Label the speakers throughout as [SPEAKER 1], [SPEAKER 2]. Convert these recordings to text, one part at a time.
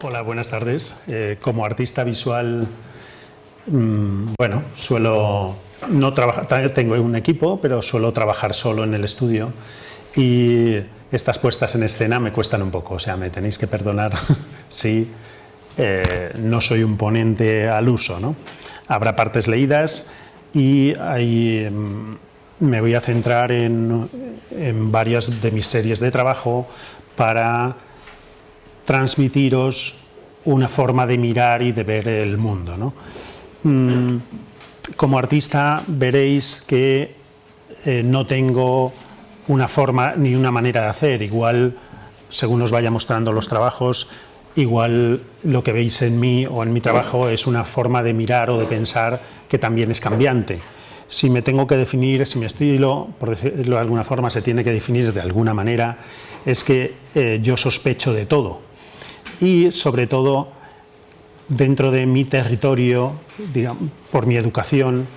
[SPEAKER 1] Hola, buenas tardes. Como artista visual, bueno, suelo no trabajar, tengo un equipo, pero suelo trabajar solo en el estudio y estas puestas en escena me cuestan un poco, o sea, me tenéis que perdonar si no soy un ponente al uso, ¿no? Habrá partes leídas y ahí me voy a centrar en varias de mis series de trabajo para transmitiros una forma de mirar y de ver el mundo, ¿no? Como artista veréis que no tengo una forma ni una manera de hacer. Igual, según os vaya mostrando los trabajos, igual lo que veis en mí o en mi trabajo es una forma de mirar o de pensar que también es cambiante. Si me tengo que definir, si mi estilo, por decirlo de alguna forma, se tiene que definir de alguna manera, es que yo sospecho de todo. Y sobre todo dentro de mi territorio, digamos, por mi educación,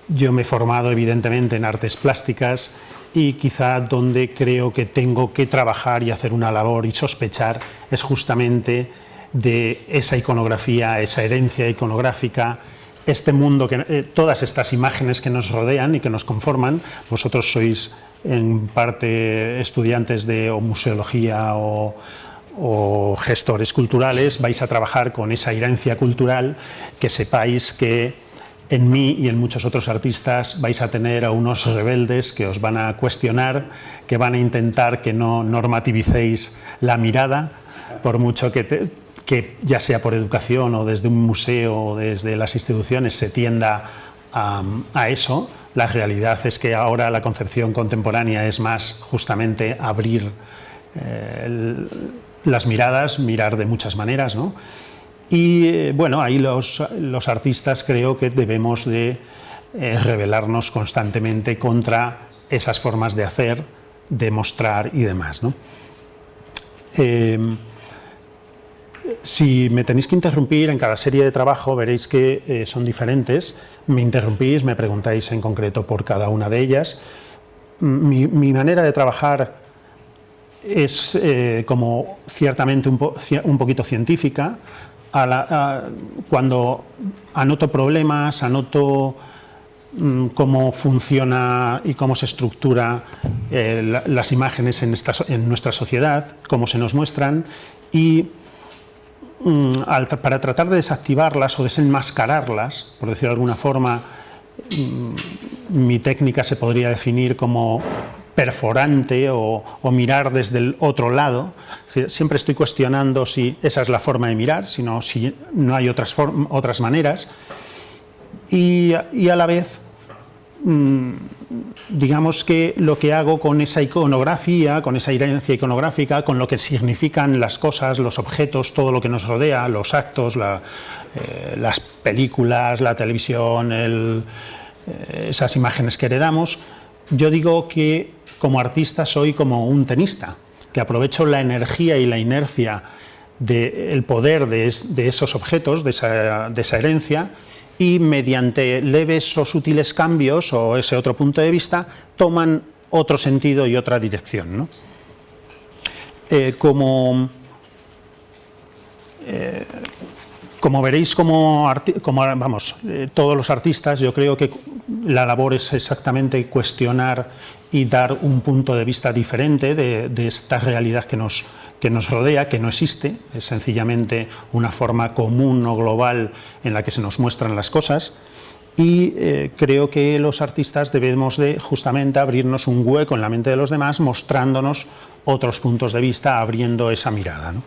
[SPEAKER 1] yo me he formado evidentemente en artes plásticas y quizá donde creo que tengo que trabajar y hacer una labor y sospechar es justamente de esa iconografía, esa herencia iconográfica, este mundo, todas estas imágenes que nos rodean y que nos conforman. Vosotros sois en parte estudiantes de museología o gestores culturales, vais a trabajar con esa herencia cultural, que sepáis que en mí y en muchos otros artistas vais a tener a unos rebeldes que os van a cuestionar, que van a intentar que no normativicéis la mirada, por mucho que ya sea por educación o desde un museo o desde las instituciones se tienda a eso. La realidad es que ahora la concepción contemporánea es más justamente abrir las miradas, mirar de muchas maneras, ¿no? Y bueno, ahí los artistas creo que debemos de rebelarnos constantemente contra esas formas de hacer, de mostrar y demás, ¿no? Si me tenéis que interrumpir en cada serie de trabajo, veréis que son diferentes. Me interrumpís, me preguntáis en concreto por cada una de ellas. Mi manera de trabajar es como ciertamente un poquito científica. Cuando anoto problemas, anoto cómo funciona y cómo se estructura las imágenes en nuestra sociedad, cómo se nos muestran, y para tratar de desactivarlas o desenmascararlas, por decirlo de alguna forma, mi técnica se podría definir como perforante o mirar desde el otro lado. Siempre estoy cuestionando si esa es la forma de mirar, si no hay otras maneras. Y a la vez, digamos que lo que hago con esa iconografía, con esa herencia iconográfica, con lo que significan las cosas, los objetos, todo lo que nos rodea, los actos, las películas, la televisión, esas imágenes que heredamos, yo digo que como artista soy como un tenista, que aprovecho la energía y la inercia del poder de esos objetos, de esa herencia, y mediante leves o sutiles cambios o ese otro punto de vista toman otro sentido y otra dirección, ¿no? Como veréis, todos los artistas, yo creo que la labor es exactamente cuestionar y dar un punto de vista diferente de esta realidad que nos rodea, que no existe, es sencillamente una forma común o global en la que se nos muestran las cosas. Y creo que los artistas debemos de justamente abrirnos un hueco en la mente de los demás, mostrándonos otros puntos de vista, abriendo esa mirada, ¿no?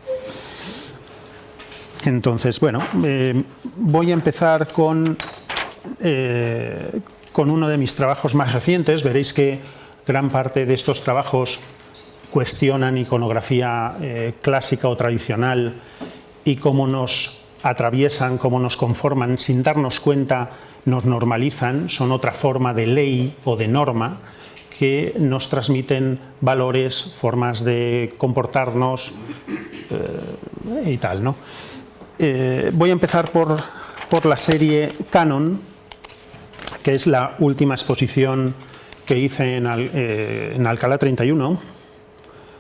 [SPEAKER 1] Entonces, bueno, voy a empezar con uno de mis trabajos más recientes. Veréis que gran parte de estos trabajos cuestionan iconografía clásica o tradicional y cómo nos atraviesan, cómo nos conforman, sin darnos cuenta nos normalizan, son otra forma de ley o de norma que nos transmiten valores, formas de comportarnos y tal, ¿no? Voy a empezar por la serie Canon, que es la última exposición que hice en Alcalá 31,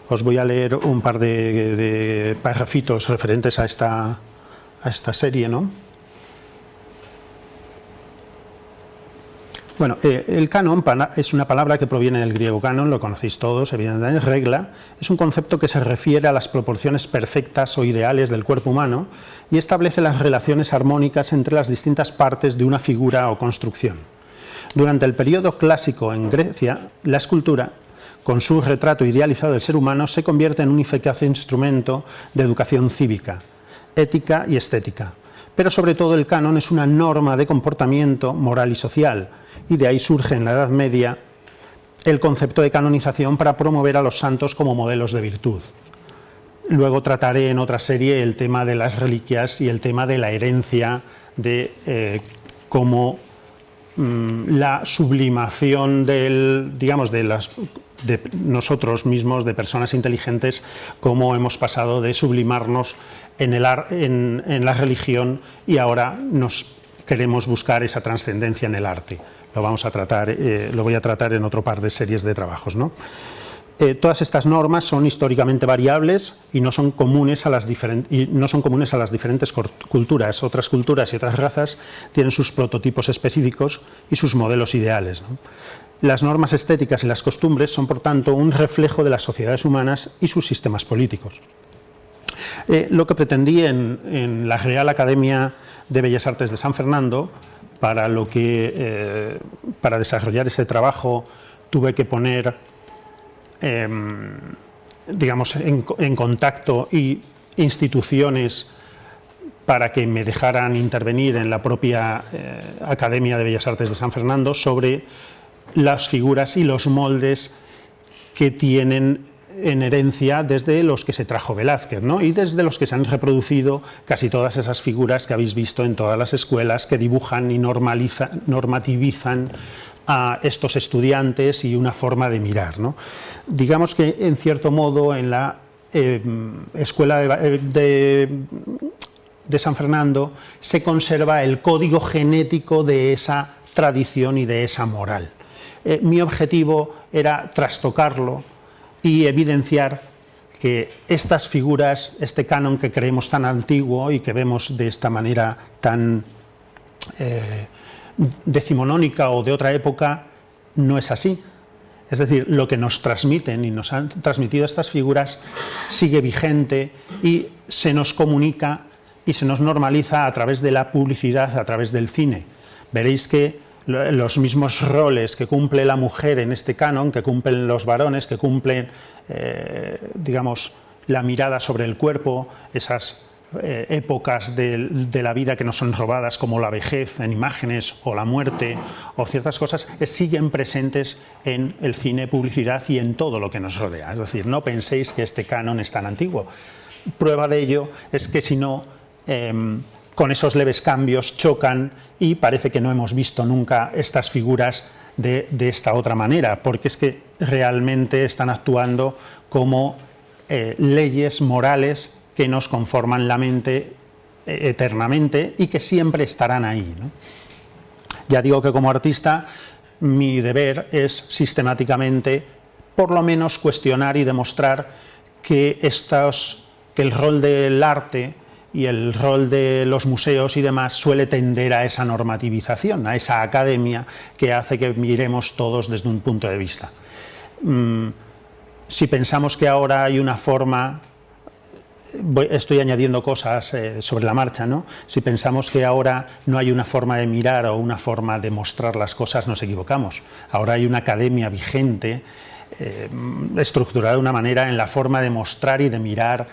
[SPEAKER 1] Os voy a leer un par de parrafitos referentes a esta serie, ¿no? Bueno, el canon es una palabra que proviene del griego canon, lo conocéis todos, evidentemente, regla. Es un concepto que se refiere a las proporciones perfectas o ideales del cuerpo humano y establece las relaciones armónicas entre las distintas partes de una figura o construcción. Durante el periodo clásico en Grecia, la escultura, con su retrato idealizado del ser humano, se convierte en un eficaz instrumento de educación cívica, ética y estética. Pero sobre todo el canon es una norma de comportamiento moral y social, y de ahí surge en la Edad Media el concepto de canonización para promover a los santos como modelos de virtud. Luego trataré en otra serie el tema de las reliquias y el tema de la herencia, de cómo la sublimación de nosotros mismos, de personas inteligentes, cómo hemos pasado de sublimarnos en la religión y ahora nos queremos buscar esa trascendencia en el arte. Lo voy a tratar en otro par de series de trabajos, ¿no? Todas estas normas son históricamente variables y no son comunes a las diferentes culturas. Otras culturas y otras razas tienen sus prototipos específicos y sus modelos ideales, ¿no? Las normas estéticas y las costumbres son, por tanto, un reflejo de las sociedades humanas y sus sistemas políticos. Lo que pretendí en la Real Academia de Bellas Artes de San Fernando, para desarrollar este trabajo, tuve que poner en contacto instituciones para que me dejaran intervenir en la propia Academia de Bellas Artes de San Fernando sobre las figuras y los moldes que tienen en herencia desde los que se trajo Velázquez, ¿no? Y desde los que se han reproducido casi todas esas figuras que habéis visto en todas las escuelas que dibujan y normativizan a estos estudiantes y una forma de mirar, ¿no? Digamos que, en cierto modo, en la escuela de San Fernando se conserva el código genético de esa tradición y de esa moral. Mi objetivo era trastocarlo y evidenciar que estas figuras, este canon que creemos tan antiguo y que vemos de esta manera tan decimonónica o de otra época, no es así. Es decir, lo que nos transmiten y nos han transmitido estas figuras sigue vigente y se nos comunica y se nos normaliza a través de la publicidad, a través del cine. Veréis que los mismos roles que cumple la mujer en este canon, que cumplen los varones, que cumplen, la mirada sobre el cuerpo, esas épocas de la vida que nos son robadas, como la vejez en imágenes o la muerte o ciertas cosas, siguen presentes en el cine, publicidad y en todo lo que nos rodea. Es decir, no penséis que este canon es tan antiguo. Prueba de ello es que si no, con esos leves cambios chocan y parece que no hemos visto nunca estas figuras de esta otra manera, porque es que realmente están actuando como leyes morales que nos conforman la mente eternamente y que siempre estarán ahí, ¿no? Ya digo que como artista mi deber es sistemáticamente, por lo menos, cuestionar y demostrar que el rol del arte y el rol de los museos y demás suele tender a esa normativización, a esa academia que hace que miremos todos desde un punto de vista. Si pensamos que ahora hay una forma, estoy añadiendo cosas sobre la marcha, ¿no? Si pensamos que ahora no hay una forma de mirar o una forma de mostrar las cosas, nos equivocamos. Ahora hay una academia vigente, estructurada de una manera en la forma de mostrar y de mirar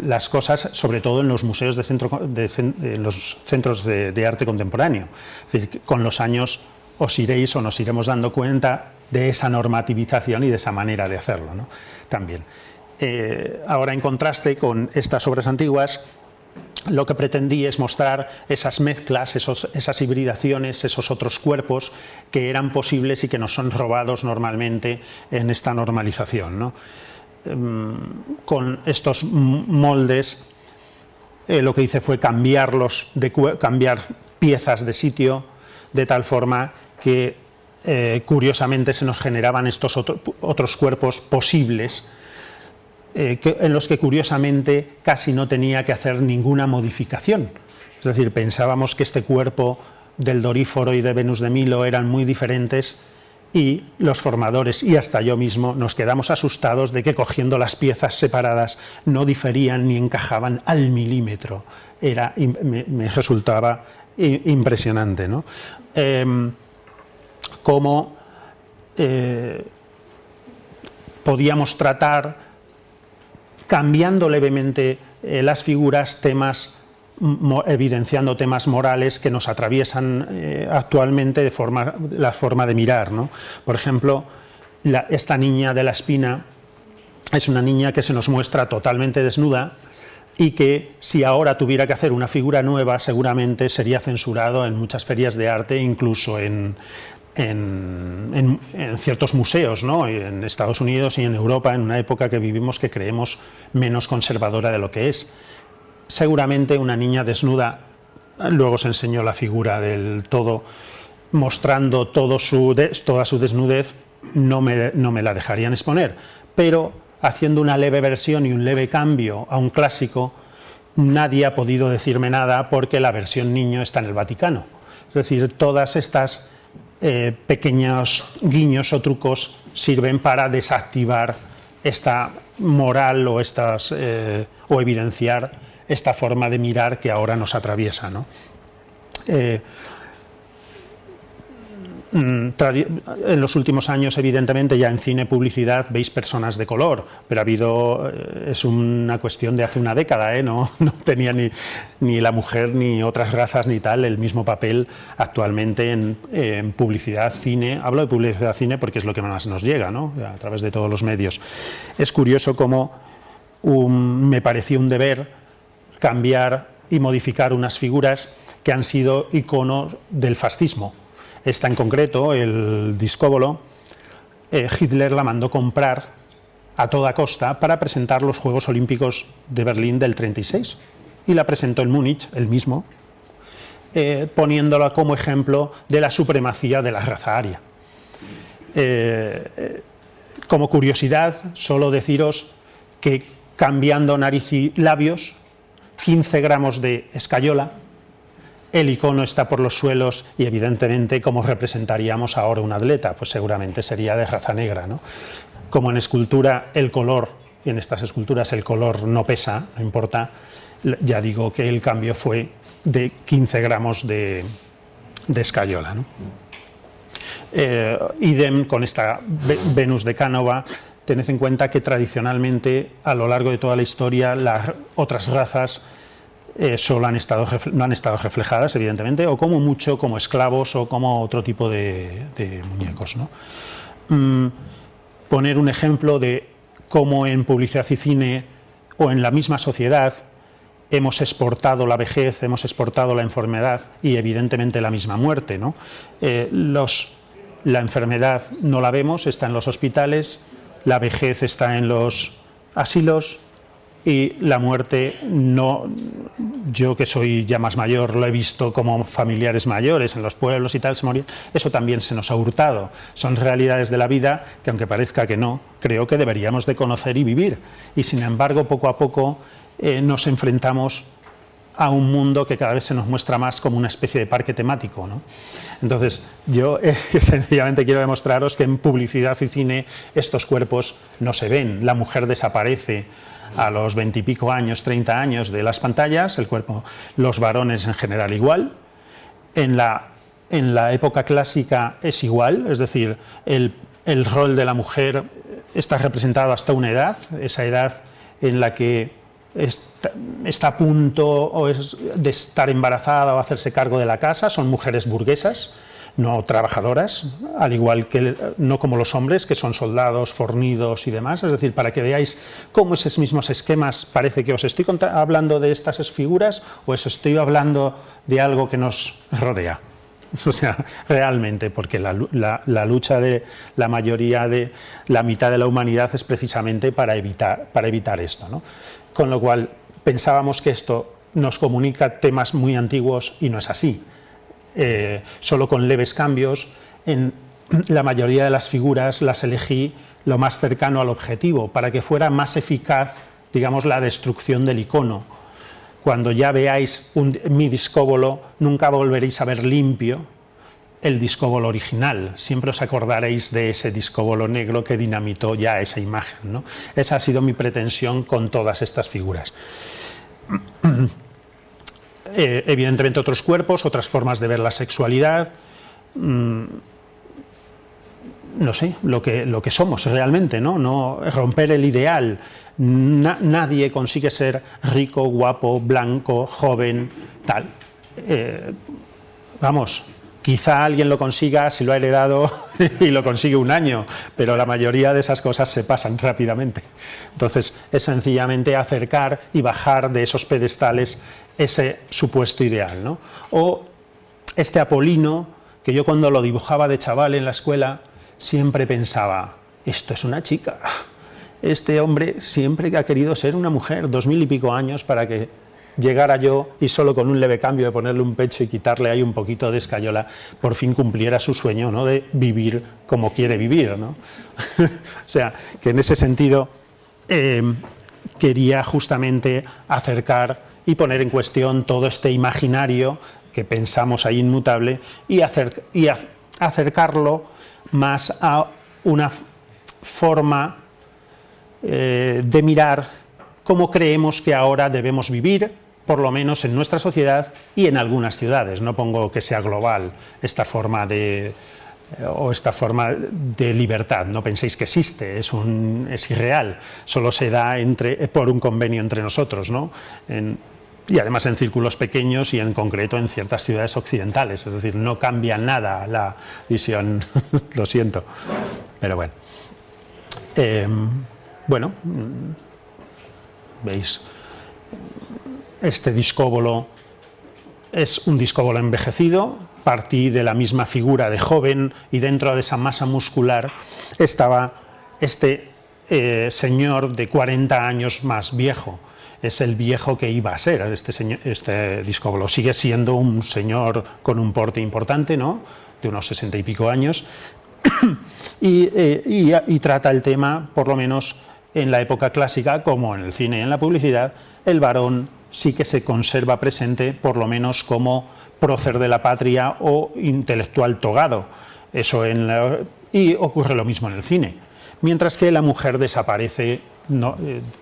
[SPEAKER 1] las cosas, sobre todo en los museos en los centros de arte contemporáneo. Es decir, con los años nos iremos dando cuenta de esa normativización y de esa manera de hacerlo, ¿no? También. Ahora, en contraste con estas obras antiguas, lo que pretendí es mostrar esas mezclas, esas hibridaciones, esos otros cuerpos que eran posibles y que nos son robados normalmente en esta normalización, ¿no? Con estos moldes, lo que hice fue cambiar piezas de sitio de tal forma que curiosamente se nos generaban estos otros cuerpos posibles, en los que curiosamente casi no tenía que hacer ninguna modificación. Es decir, pensábamos que este cuerpo del Doríforo y de Venus de Milo eran muy diferentes, y los formadores y hasta yo mismo nos quedamos asustados de que cogiendo las piezas separadas no diferían ni encajaban al milímetro. Me resultaba impresionante, ¿no? Cómo podíamos tratar, cambiando levemente las figuras, temas, evidenciando temas morales que nos atraviesan actualmente la forma de mirar, ¿no? Por ejemplo, esta niña de la espina es una niña que se nos muestra totalmente desnuda y que, si ahora tuviera que hacer una figura nueva, seguramente sería censurado en muchas ferias de arte, incluso en ciertos museos, ¿no? En Estados Unidos y en Europa, en una época que vivimos que creemos menos conservadora de lo que es. Seguramente una niña desnuda, luego se enseñó la figura del todo, mostrando toda su desnudez, no me la dejarían exponer, pero haciendo una leve versión y un leve cambio a un clásico, nadie ha podido decirme nada porque la versión niño está en el Vaticano. Es decir, todas estas pequeños guiños o trucos sirven para desactivar esta moral o evidenciar esta forma de mirar que ahora nos atraviesa, ¿no? En los últimos años, evidentemente, ya en cine, publicidad, veis personas de color, pero es una cuestión de hace una década, ¿eh? No tenía ni la mujer ni otras razas ni tal el mismo papel actualmente en publicidad, cine. Hablo de publicidad, cine porque es lo que más nos llega, ¿no? A través de todos los medios. Es curioso cómo me pareció un deber cambiar y modificar unas figuras que han sido iconos del fascismo. Esta en concreto, el discóbolo, Hitler la mandó comprar a toda costa para presentar los Juegos Olímpicos de Berlín del 36, y la presentó en Múnich, él mismo, poniéndola como ejemplo de la supremacía de la raza aria. Como curiosidad, solo deciros que cambiando nariz y labios, 15 gramos de escayola, el icono está por los suelos y evidentemente ¿cómo representaríamos ahora un atleta? Pues seguramente sería de raza negra, ¿no? Como en escultura el color, y en estas esculturas el color no pesa, no importa, ya digo que el cambio fue de 15 gramos de escayola, ¿no? Idem con esta Venus de Cánova. Tened en cuenta que tradicionalmente, a lo largo de toda la historia, las otras razas no han estado reflejadas, evidentemente, o como mucho como esclavos o como otro tipo de muñecos, ¿no? Poner un ejemplo de cómo en publicidad y cine, o en la misma sociedad, hemos exportado la vejez, hemos exportado la enfermedad y evidentemente la misma muerte, ¿no? La enfermedad no la vemos, está en los hospitales, la vejez está en los asilos, y la muerte, no, yo que soy ya más mayor, lo he visto como familiares mayores en los pueblos y tal, se morían. Eso también se nos ha hurtado. Son realidades de la vida que, aunque parezca que no, creo que deberíamos de conocer y vivir. Y sin embargo, poco a poco nos enfrentamos a un mundo que cada vez se nos muestra más como una especie de parque temático, ¿no? Entonces, yo sencillamente quiero demostraros que en publicidad y cine estos cuerpos no se ven. La mujer desaparece a los 20 y pico años, 30 años de las pantallas, el cuerpo, los varones en general igual. En la época clásica es igual, es decir, el rol de la mujer está representado hasta una edad, esa edad en la que está a punto de estar embarazada o hacerse cargo de la casa. Son mujeres burguesas, no trabajadoras, al igual que no como los hombres, que son soldados, fornidos y demás. Es decir, para que veáis cómo esos mismos esquemas, parece que os estoy hablando de estas figuras o os estoy hablando de algo que nos rodea. O sea, realmente, porque la lucha de la mayoría de la mitad de la humanidad es precisamente para evitar esto, ¿no? Con lo cual pensábamos que esto nos comunica temas muy antiguos y no es así. Solo con leves cambios. En la mayoría de las figuras las elegí lo más cercano al objetivo, para que fuera más eficaz, digamos, la destrucción del icono. Cuando ya veáis mi discóbolo, nunca volveréis a ver limpio el discóbolo original. Siempre os acordaréis de ese discóbolo negro que dinamitó ya esa imagen, ¿no? Esa ha sido mi pretensión con todas estas figuras. Evidentemente otros cuerpos, otras formas de ver la sexualidad, no sé, lo que somos realmente, ¿no? Romper el ideal. Nadie consigue ser rico, guapo, blanco, joven, tal. Vamos, quizá alguien lo consiga si lo ha heredado y lo consigue un año, pero la mayoría de esas cosas se pasan rápidamente. Entonces es sencillamente acercar y bajar de esos pedestales ese supuesto ideal, ¿no? O este Apolino, que yo cuando lo dibujaba de chaval en la escuela siempre pensaba, esto es una chica, este hombre siempre ha querido ser una mujer, 2000 y pico años para que llegara yo y solo con un leve cambio de ponerle un pecho y quitarle ahí un poquito de escayola, por fin cumpliera su sueño, ¿no? De vivir como quiere vivir, ¿no? O sea, que en ese sentido quería justamente acercar y poner en cuestión todo este imaginario que pensamos ahí inmutable y acercarlo más a una forma de mirar cómo creemos que ahora debemos vivir, por lo menos en nuestra sociedad y en algunas ciudades. No pongo que sea global esta forma de libertad, no penséis que existe, es irreal, solo se da por un convenio entre nosotros, ¿no? Y además en círculos pequeños y en concreto en ciertas ciudades occidentales, es decir, no cambia nada la visión, lo siento, pero bueno. Bueno, veis, este discóbolo es un discóbolo envejecido, partí de la misma figura de joven y dentro de esa masa muscular estaba este señor de 40 años más viejo. Es el viejo que iba a ser este discóbolo. Sigue siendo un señor con un porte importante, ¿no? De unos 60 y pico años, y trata el tema, por lo menos en la época clásica, como en el cine y en la publicidad, el varón sí que se conserva presente, por lo menos como prócer de la patria o intelectual togado. Y ocurre lo mismo en el cine. Mientras que la mujer desaparece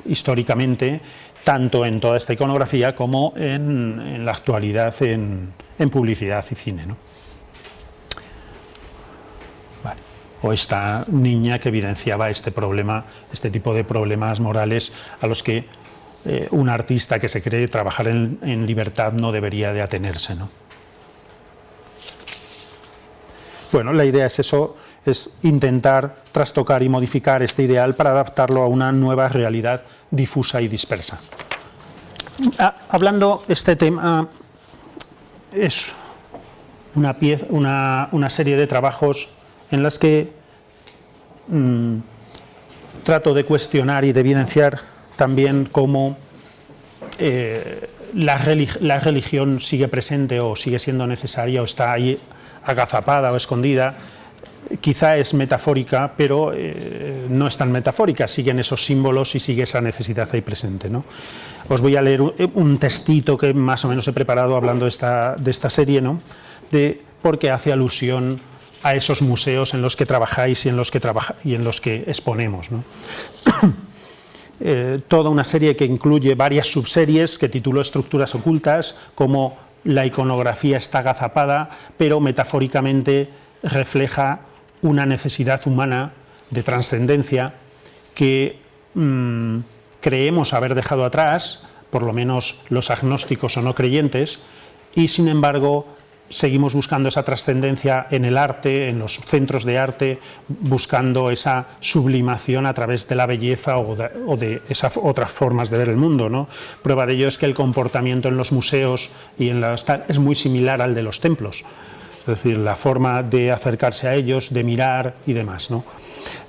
[SPEAKER 1] históricamente, tanto en toda esta iconografía como en la actualidad en publicidad y cine, ¿no? Vale. O esta niña que evidenciaba este tipo de problemas morales a los que un artista que se cree trabajar en libertad no debería de atenerse, ¿no? Bueno, la idea es eso, es intentar trastocar y modificar este ideal para adaptarlo a una nueva realidad difusa y dispersa. Hablando este tema, es una serie de trabajos en las que trato de cuestionar y de evidenciar también cómo la religión sigue presente o sigue siendo necesaria o está ahí agazapada o escondida. Quizá es metafórica, pero no es tan metafórica, siguen esos símbolos y sigue esa necesidad ahí presente, ¿no? Os voy a leer un textito que más o menos he preparado hablando de esta serie, ¿no? Porque hace alusión a esos museos en los que trabajáis y en los que exponemos, ¿no? Toda una serie que incluye varias subseries que titulo Estructuras ocultas, como la iconografía está agazapada, pero metafóricamente refleja una necesidad humana de trascendencia que creemos haber dejado atrás, por lo menos los agnósticos o no creyentes, y sin embargo seguimos buscando esa trascendencia en el arte, en los centros de arte, buscando esa sublimación a través de la belleza o de esas otras formas de ver el mundo, ¿no? Prueba de ello es que el comportamiento en los museos y es muy similar al de los templos. Es decir, la forma de acercarse a ellos, de mirar y demás, ¿no?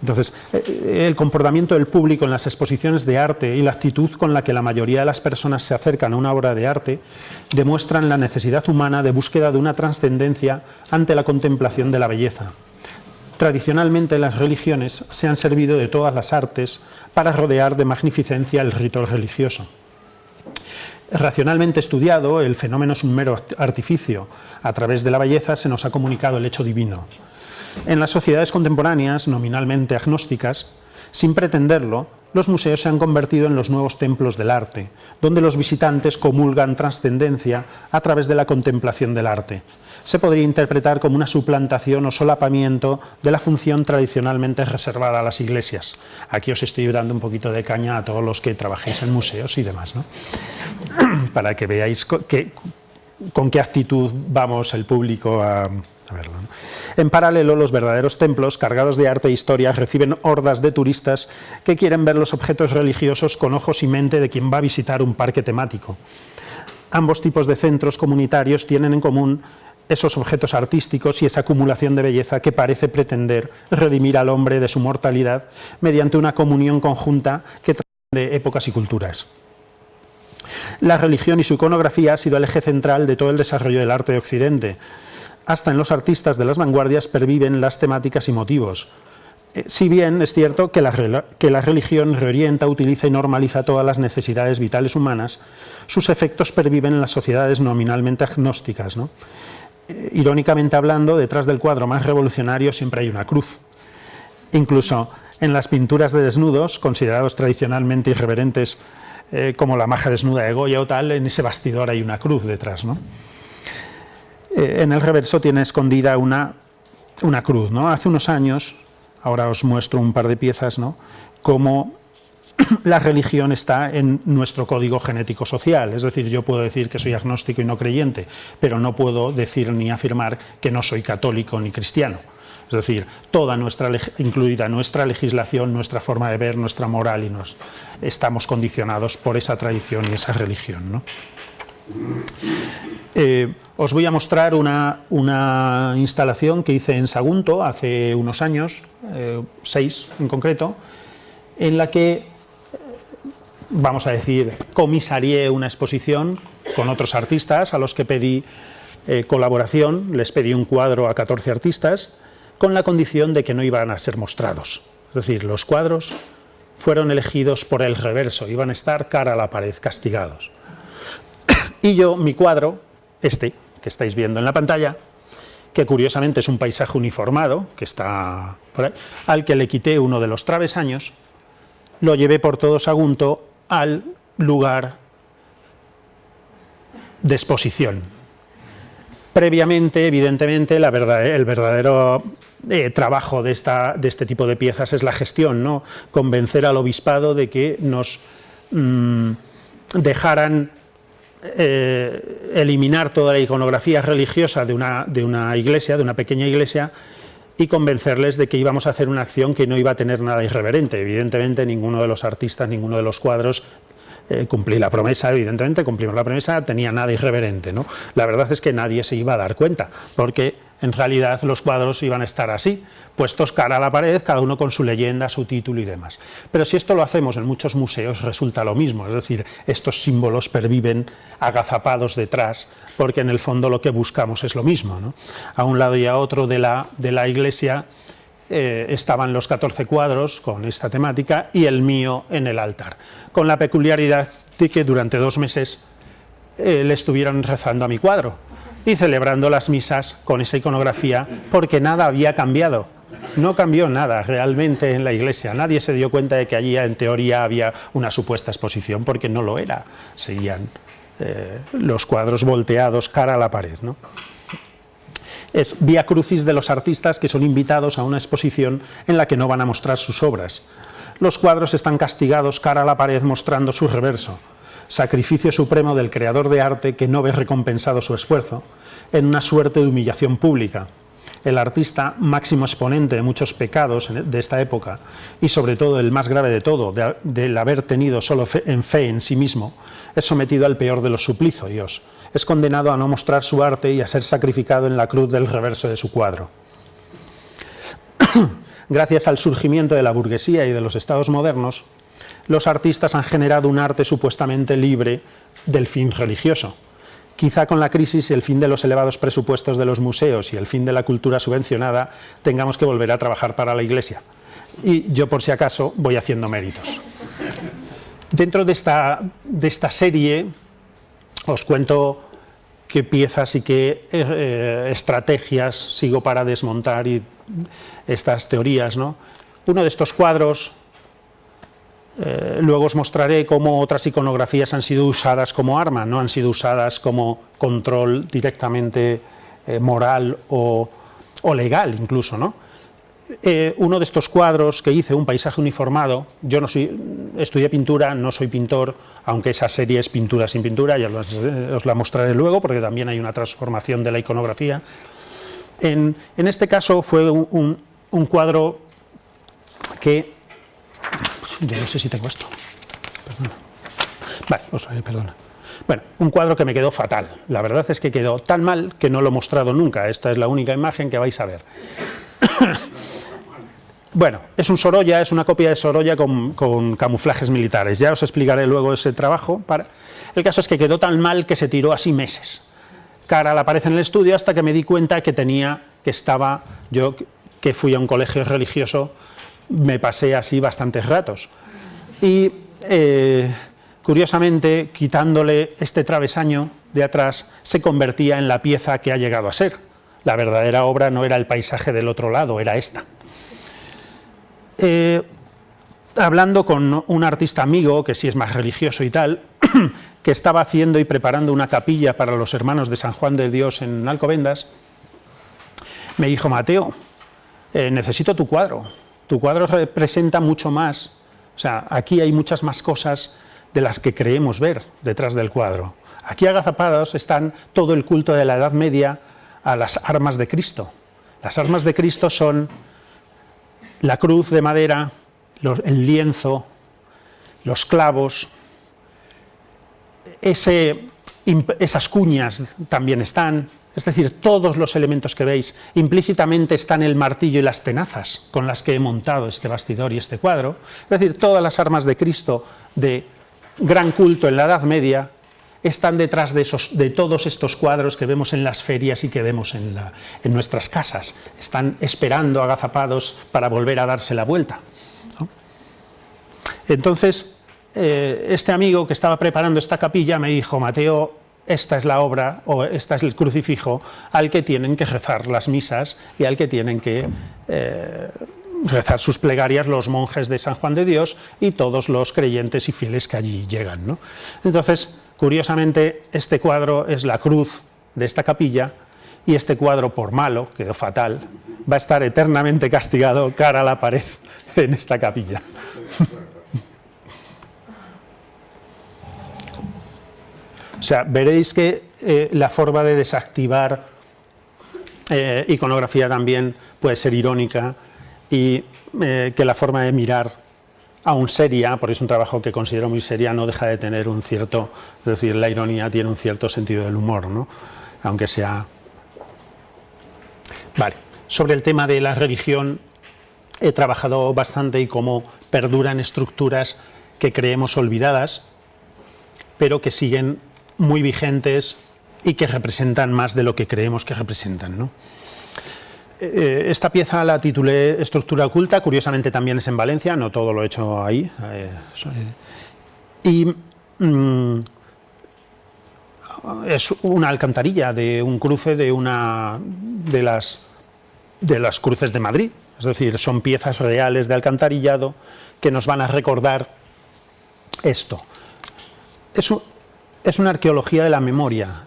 [SPEAKER 1] Entonces, el comportamiento del público en las exposiciones de arte y la actitud con la que la mayoría de las personas se acercan a una obra de arte demuestran la necesidad humana de búsqueda de una trascendencia ante la contemplación de la belleza. Tradicionalmente las religiones se han servido de todas las artes para rodear de magnificencia el rito religioso. Racionalmente estudiado, el fenómeno es un mero artificio. A través de la belleza se nos ha comunicado el hecho divino. En las sociedades contemporáneas, nominalmente agnósticas, sin pretenderlo, los museos se han convertido en los nuevos templos del arte, donde los visitantes comulgan trascendencia a través de la contemplación del arte. Se podría interpretar como una suplantación o solapamiento de la función tradicionalmente reservada a las iglesias. Aquí os estoy dando un poquito de caña a todos los que trabajéis en museos y demás, ¿no? Para que veáis con qué actitud vamos el público a verlo, ¿no? En paralelo, los verdaderos templos, cargados de arte e historia, reciben hordas de turistas que quieren ver los objetos religiosos con ojos y mente de quien va a visitar un parque temático. Ambos tipos de centros comunitarios tienen en común esos objetos artísticos y esa acumulación de belleza que parece pretender redimir al hombre de su mortalidad mediante una comunión conjunta que trasciende épocas y culturas. La religión y su iconografía ha sido el eje central de todo el desarrollo del arte de Occidente. Hasta en los artistas de las vanguardias perviven las temáticas y motivos. Si bien es cierto que la religión reorienta, utiliza y normaliza todas las necesidades vitales humanas, sus efectos perviven en las sociedades nominalmente agnósticas, ¿no? Irónicamente hablando, detrás del cuadro más revolucionario siempre hay una cruz. Incluso en las pinturas de desnudos, considerados tradicionalmente irreverentes, como la maja desnuda de Goya o tal, en ese bastidor hay una cruz detrás, ¿no? En el reverso tiene escondida una cruz, ¿no? Hace unos años, ahora os muestro un par de piezas, ¿no?, cómo la religión está en nuestro código genético social. Es decir, yo puedo decir que soy agnóstico y no creyente, pero no puedo decir ni afirmar que no soy católico ni cristiano. Es decir, incluida nuestra legislación, nuestra forma de ver, nuestra moral, y estamos condicionados por esa tradición y esa religión, ¿no? Os voy a mostrar una instalación que hice en Sagunto hace unos años, 6 en concreto, en la que, vamos a decir, comisarié una exposición con otros artistas a los que pedí colaboración. Les pedí un cuadro a 14 artistas con la condición de que no iban a ser mostrados. Es decir, los cuadros fueron elegidos por el reverso, iban a estar cara a la pared, castigados. Y yo, mi cuadro, que estáis viendo en la pantalla, que curiosamente es un paisaje uniformado, que está por ahí, al que le quité uno de los travesaños, lo llevé por todo Sagunto al lugar de exposición. Previamente, evidentemente, el verdadero trabajo de este tipo de piezas es la gestión, ¿no? Convencer al obispado de que nos dejaran eliminar toda la iconografía religiosa de una iglesia, de una pequeña iglesia, y convencerles de que íbamos a hacer una acción que no iba a tener nada irreverente. Evidentemente, ninguno de los artistas, ninguno de los cuadros, cumplí la promesa, evidentemente, cumplimos la promesa, tenía nada irreverente, ¿no? La verdad es que nadie se iba a dar cuenta, porque en realidad los cuadros iban a estar así, puestos cara a la pared, cada uno con su leyenda, su título y demás. Pero si esto lo hacemos en muchos museos, resulta lo mismo, es decir, estos símbolos perviven agazapados detrás, porque en el fondo lo que buscamos es lo mismo, ¿no? A un lado y a otro de la iglesia estaban los 14 cuadros con esta temática y el mío en el altar, con la peculiaridad de que durante 2 meses le estuvieron rezando a mi cuadro y celebrando las misas con esa iconografía, porque nada había cambiado. No cambió nada realmente en la iglesia. Nadie se dio cuenta de que allí en teoría había una supuesta exposición, porque no lo era. Seguían los cuadros volteados cara a la pared, ¿no? Es vía crucis de los artistas que son invitados a una exposición en la que no van a mostrar sus obras. Los cuadros están castigados cara a la pared mostrando su reverso. Sacrificio supremo del creador de arte que no ve recompensado su esfuerzo, en una suerte de humillación pública. El artista, máximo exponente de muchos pecados de esta época, y sobre todo el más grave de todo, del haber tenido solo fe en sí mismo, es sometido al peor de los suplicios. Es condenado a no mostrar su arte y a ser sacrificado en la cruz del reverso de su cuadro. Gracias al surgimiento de la burguesía y de los estados modernos, los artistas han generado un arte supuestamente libre del fin religioso. quizá con la crisis, el fin de los elevados presupuestos de los museos y el fin de la cultura subvencionada, tengamos que volver a trabajar para la Iglesia. Y yo, por si acaso, voy haciendo méritos. Dentro de esta serie os cuento qué piezas y qué estrategias sigo para desmontar estas teorías, ¿no? Uno de estos cuadros, luego os mostraré cómo otras iconografías han sido usadas como arma, no han sido usadas como control directamente moral o legal incluso, ¿no? Uno de estos cuadros que hice, un paisaje uniformado, yo no estudié pintura, no soy pintor, aunque esa serie es pintura sin pintura, ya os la mostraré luego porque también hay una transformación de la iconografía. En este caso fue un cuadro que... Yo no sé si tengo esto. Perdona. Vale, perdona. Bueno, un cuadro que me quedó fatal. La verdad es que quedó tan mal que no lo he mostrado nunca. Esta es la única imagen que vais a ver. Bueno, es un Sorolla, es una copia de Sorolla con camuflajes militares. Ya os explicaré luego ese trabajo. El caso es que quedó tan mal que se tiró así meses. Caral aparece en el estudio hasta que me di cuenta yo que fui a un colegio religioso, me pasé así bastantes ratos. Y curiosamente, quitándole este travesaño de atrás, se convertía en la pieza que ha llegado a ser. La verdadera obra no era el paisaje del otro lado, era esta. Hablando con un artista amigo, que sí es más religioso y tal, que estaba haciendo y preparando una capilla para los hermanos de San Juan de Dios en Alcobendas, me dijo: Mateo, necesito tu cuadro. Tu cuadro representa mucho más, o sea, aquí hay muchas más cosas de las que creemos ver detrás del cuadro. Aquí agazapados están todo el culto de la Edad Media a las armas de Cristo. Las armas de Cristo son la cruz de madera, el lienzo, los clavos, esas cuñas también están, es decir, todos los elementos que veis. Implícitamente están el martillo y las tenazas con las que he montado este bastidor y este cuadro. Es decir, todas las armas de Cristo de gran culto en la Edad Media están detrás de todos estos cuadros que vemos en las ferias y que vemos en nuestras casas. Están esperando agazapados para volver a darse la vuelta, ¿no? Entonces, este amigo que estaba preparando esta capilla me dijo: Mateo, esta es la obra, o este es el crucifijo al que tienen que rezar las misas y al que tienen que rezar sus plegarias los monjes de San Juan de Dios y todos los creyentes y fieles que allí llegan, ¿no? Entonces, curiosamente, este cuadro es la cruz de esta capilla y este cuadro, por malo, quedó fatal, va a estar eternamente castigado cara a la pared en esta capilla. O sea, veréis que la forma de desactivar iconografía también puede ser irónica y que la forma de mirar aún seria, porque es un trabajo que considero muy seria, no deja de tener un cierto, es decir, la ironía tiene un cierto sentido del humor, ¿no? Aunque sea... Vale, sobre el tema de la religión he trabajado bastante y cómo perduran estructuras que creemos olvidadas, pero que siguen muy vigentes y que representan más de lo que creemos que representan, ¿no? Esta pieza la titulé Estructura oculta, curiosamente también es en Valencia, no todo lo he hecho ahí. Es una alcantarilla de un cruce de las cruces de Madrid, es decir, son piezas reales de alcantarillado que nos van a recordar esto. Es una arqueología de la memoria,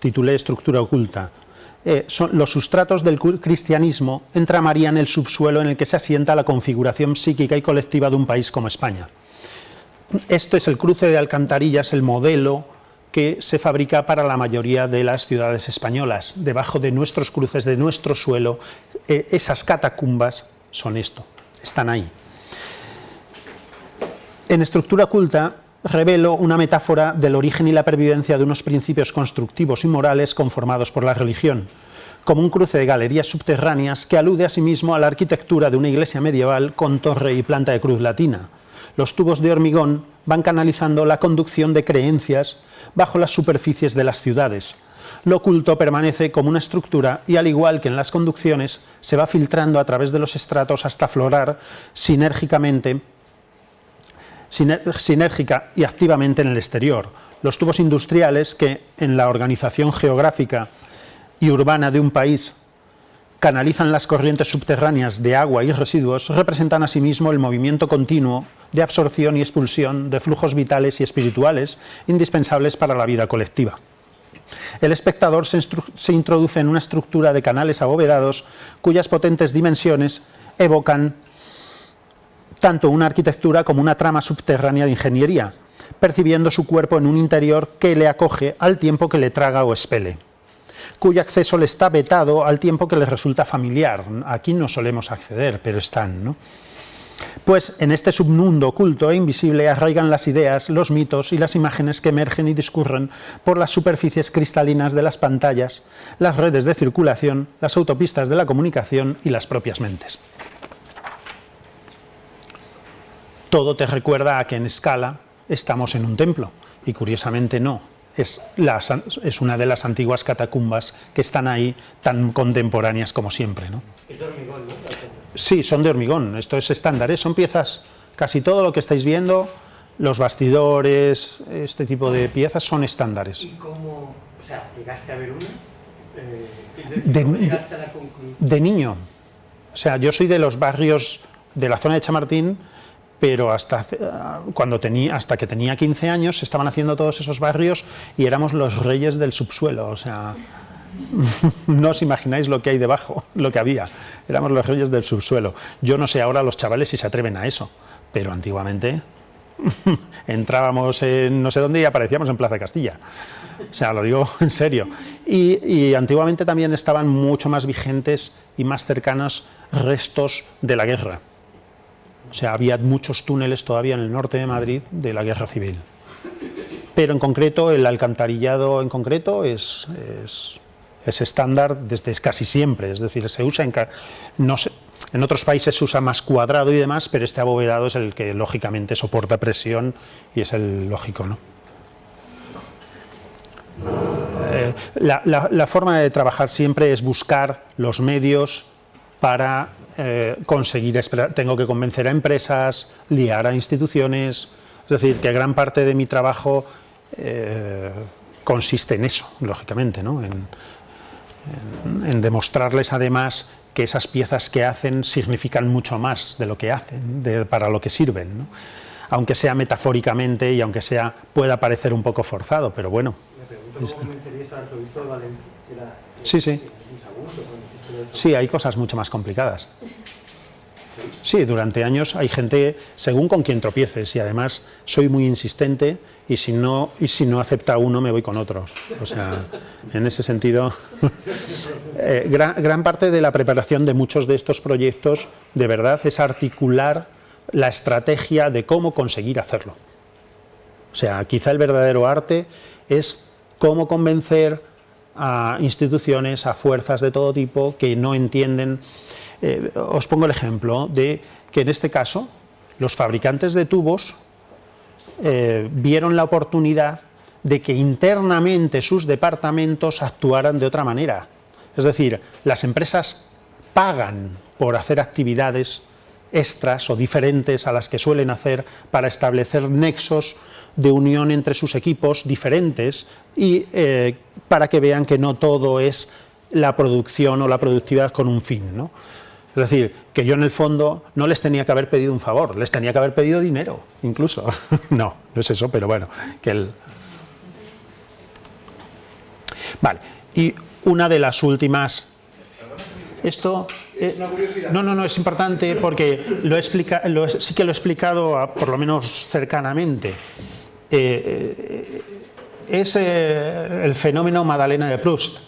[SPEAKER 1] titulé Estructura oculta. Los sustratos del cristianismo entramarían el subsuelo en el que se asienta la configuración psíquica y colectiva de un país como España. Este es el cruce de alcantarillas, el modelo que se fabrica para la mayoría de las ciudades españolas. Debajo de nuestros cruces, de nuestro suelo, esas catacumbas son esto, están ahí. En Estructura oculta revelo una metáfora del origen y la pervivencia de unos principios constructivos y morales conformados por la religión, como un cruce de galerías subterráneas que alude asimismo a la arquitectura de una iglesia medieval con torre y planta de cruz latina. Los tubos de hormigón van canalizando la conducción de creencias bajo las superficies de las ciudades. Lo oculto permanece como una estructura y, al igual que en las conducciones, se va filtrando a través de los estratos hasta aflorar sinérgica y activamente en el exterior. Los tubos industriales que, en la organización geográfica y urbana de un país, canalizan las corrientes subterráneas de agua y residuos, representan asimismo el movimiento continuo de absorción y expulsión de flujos vitales y espirituales indispensables para la vida colectiva. El espectador se introduce en una estructura de canales abovedados cuyas potentes dimensiones evocan tanto una arquitectura como una trama subterránea de ingeniería, percibiendo su cuerpo en un interior que le acoge al tiempo que le traga o expele, cuyo acceso le está vetado al tiempo que le resulta familiar. Aquí no solemos acceder, pero están, ¿no? Pues en este submundo oculto e invisible arraigan las ideas, los mitos y las imágenes que emergen y discurren por las superficies cristalinas de las pantallas, las redes de circulación, las autopistas de la comunicación y las propias mentes. Todo te recuerda a que en escala estamos en un templo, y curiosamente no. Es una de las antiguas catacumbas que están ahí, tan contemporáneas como siempre, ¿no?
[SPEAKER 2] Es de hormigón, ¿no?
[SPEAKER 1] Sí, son de hormigón, esto es estándar, son piezas, casi todo lo que estáis viendo, los bastidores, este tipo de piezas son estándares.
[SPEAKER 2] ¿Y cómo, o sea, llegaste a ver una? Es decir, ¿cómo llegaste a la conclusión?
[SPEAKER 1] De niño, o sea, yo soy de los barrios de la zona de Chamartín, pero hasta que tenía 15 años se estaban haciendo todos esos barrios y éramos los reyes del subsuelo, o sea, no os imagináis lo que hay debajo, lo que había, éramos los reyes del subsuelo. Yo no sé ahora los chavales si se atreven a eso, pero antiguamente entrábamos en no sé dónde y aparecíamos en Plaza Castilla, o sea, lo digo en serio. Y antiguamente también estaban mucho más vigentes y más cercanos restos de la guerra. O sea, había muchos túneles todavía en el norte de Madrid de la guerra civil. Pero en concreto, el alcantarillado en concreto es estándar desde casi siempre. Es decir, se usa en otros países se usa más cuadrado y demás, pero este abovedado es el que lógicamente soporta presión y es el lógico, ¿no? La forma de trabajar siempre es buscar los medios para conseguir, tengo que convencer a empresas, liar a instituciones, es decir, que gran parte de mi trabajo consiste en eso, lógicamente, ¿no? En demostrarles además que esas piezas que hacen significan mucho más de lo que hacen, para lo que sirven, ¿no? Aunque sea metafóricamente y aunque pueda parecer un poco forzado, pero bueno.
[SPEAKER 2] Me pregunto cómo convencerías al arzobispo de Valencia, que era
[SPEAKER 1] sí, sí. Sí, hay cosas mucho más complicadas. Sí, durante años hay gente, según con quien tropieces, y además soy muy insistente y si no acepta uno me voy con otros. O sea, en ese sentido, gran parte de la preparación de muchos de estos proyectos, de verdad, es articular la estrategia de cómo conseguir hacerlo. O sea, quizá el verdadero arte es cómo convencer a instituciones, a fuerzas de todo tipo que no entienden. Os pongo el ejemplo de que en este caso los fabricantes de tubos vieron la oportunidad de que internamente sus departamentos actuaran de otra manera. Es decir, las empresas pagan por hacer actividades extras o diferentes a las que suelen hacer para establecer nexos de unión entre sus equipos diferentes y para que vean que no todo es la producción o la productividad con un fin, ¿no? Es decir, que yo en el fondo no les tenía que haber pedido un favor, les tenía que haber pedido dinero, incluso. No es eso, pero bueno. Vale, y una de las últimas... Esto... No, es importante porque sí que lo he explicado por lo menos cercanamente. Es el fenómeno Madalena de Proust,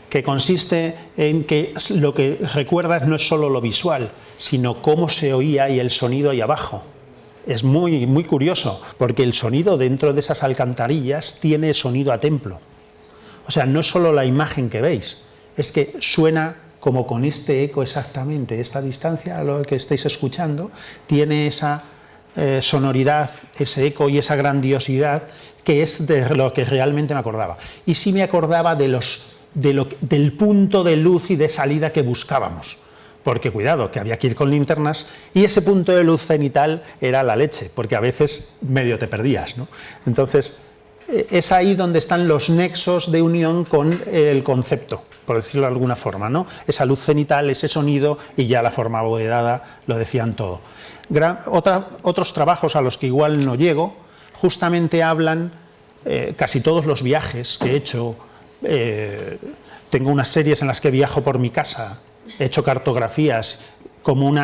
[SPEAKER 1] que consiste en que lo que recuerdas no es solo lo visual, sino cómo se oía y el sonido ahí abajo. Es muy, muy curioso, porque el sonido dentro de esas alcantarillas tiene sonido a templo. O sea, no es solo la imagen que veis, es que suena como con este eco exactamente, esta distancia a lo que estáis escuchando, tiene esa sonoridad, ese eco y esa grandiosidad, que es de lo que realmente me acordaba. Y sí me acordaba del punto de luz y de salida que buscábamos. Porque cuidado, que había que ir con linternas y ese punto de luz cenital era la leche, porque a veces medio te perdías, ¿no? Entonces, es ahí donde están los nexos de unión con el concepto, por decirlo de alguna forma, ¿no? Esa luz cenital, ese sonido y ya la forma abovedada lo decían todo. Otros trabajos a los que igual no llego, justamente hablan, casi todos los viajes que he hecho, tengo unas series en las que viajo por mi casa, he hecho cartografías como un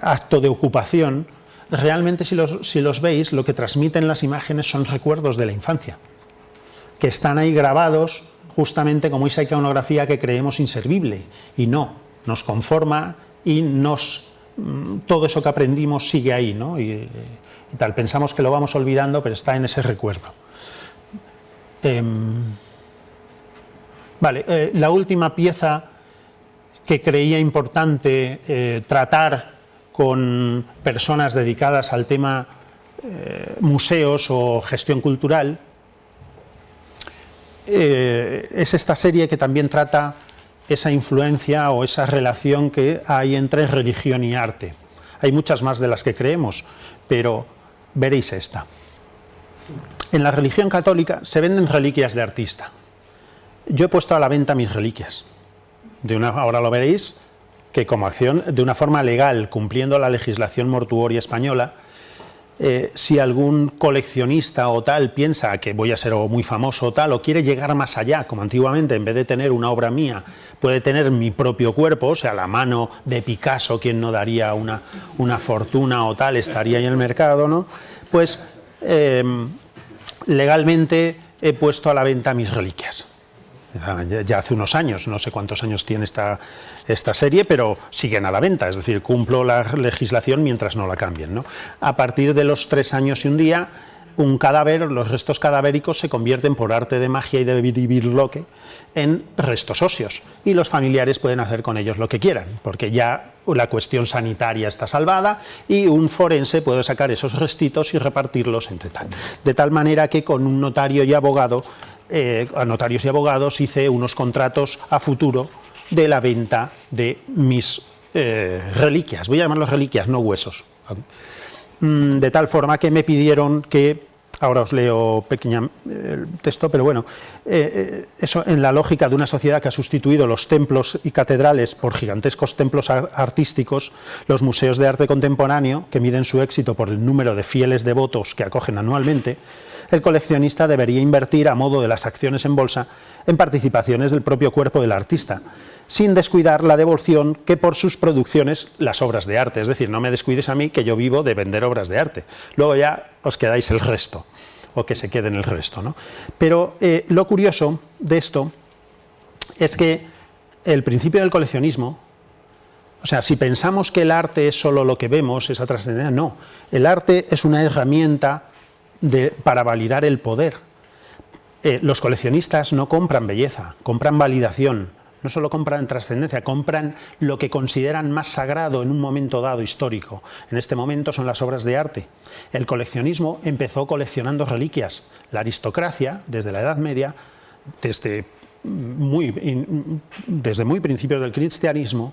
[SPEAKER 1] acto de ocupación. Realmente si los veis, lo que transmiten las imágenes son recuerdos de la infancia, que están ahí grabados justamente como esa iconografía que creemos inservible, y no, nos conforma y todo eso que aprendimos sigue ahí, ¿no? Y tal, pensamos que lo vamos olvidando, pero está en ese recuerdo. Vale, la última pieza que creía importante tratar con personas dedicadas al tema museos o gestión cultural, es esta serie que también trata esa influencia o esa relación que hay entre religión y arte. Hay muchas más de las que creemos, pero veréis esta. En la religión católica se venden reliquias de artista. Yo he puesto a la venta mis reliquias. Ahora lo veréis, que como acción, de una forma legal, cumpliendo la legislación mortuoria española, si algún coleccionista o tal piensa que voy a ser muy famoso o tal, o quiere llegar más allá, como antiguamente, en vez de tener una obra mía, puede tener mi propio cuerpo, o sea, la mano de Picasso, quien no daría una fortuna o tal, estaría ahí en el mercado, ¿no? Pues legalmente he puesto a la venta mis reliquias. Ya hace unos años, no sé cuántos años tiene esta serie, pero siguen a la venta, es decir, cumplo la legislación mientras no la cambien, ¿no? A partir de los 3 años y un día, un cadáver, los restos cadavéricos se convierten por arte de magia y de birloque en restos óseos, y los familiares pueden hacer con ellos lo que quieran, porque ya la cuestión sanitaria está salvada y un forense puede sacar esos restitos y repartirlos entre tal. De tal manera que con un notario y abogado, a notarios y abogados, hice unos contratos a futuro de la venta de mis reliquias. Voy a llamarlos reliquias, no huesos. De tal forma que me pidieron que, ahora os leo el texto, pero bueno, eso en la lógica de una sociedad que ha sustituido los templos y catedrales por gigantescos templos artísticos, los museos de arte contemporáneo, que miden su éxito por el número de fieles devotos que acogen anualmente, el coleccionista debería invertir, a modo de las acciones en bolsa, en participaciones del propio cuerpo del artista, sin descuidar la devoción que por sus producciones, las obras de arte. Es decir, no me descuides a mí, que yo vivo de vender obras de arte. Luego ya os quedáis el resto, o que se queden el resto, ¿no? Pero lo curioso de esto es que el principio del coleccionismo, o sea, si pensamos que el arte es solo lo que vemos, esa trascendencia, no. El arte es una herramienta para validar el poder. Los coleccionistas no compran belleza, compran validación. No solo compran trascendencia, compran lo que consideran más sagrado en un momento dado histórico. En este momento son las obras de arte. El coleccionismo empezó coleccionando reliquias. La aristocracia, desde la Edad Media, desde muy principios del cristianismo,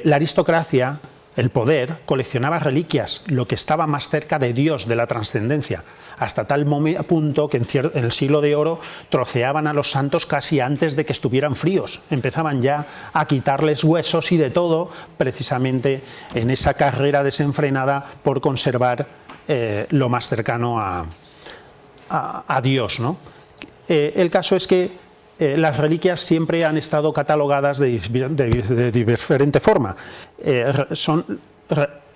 [SPEAKER 1] la aristocracia, el poder, coleccionaba reliquias, lo que estaba más cerca de Dios, de la trascendencia, hasta tal punto que en el siglo de oro troceaban a los santos casi antes de que estuvieran fríos. Empezaban ya a quitarles huesos y de todo, precisamente en esa carrera desenfrenada por conservar lo más cercano a Dios, ¿no? El caso es que las reliquias siempre han estado catalogadas de diferente forma.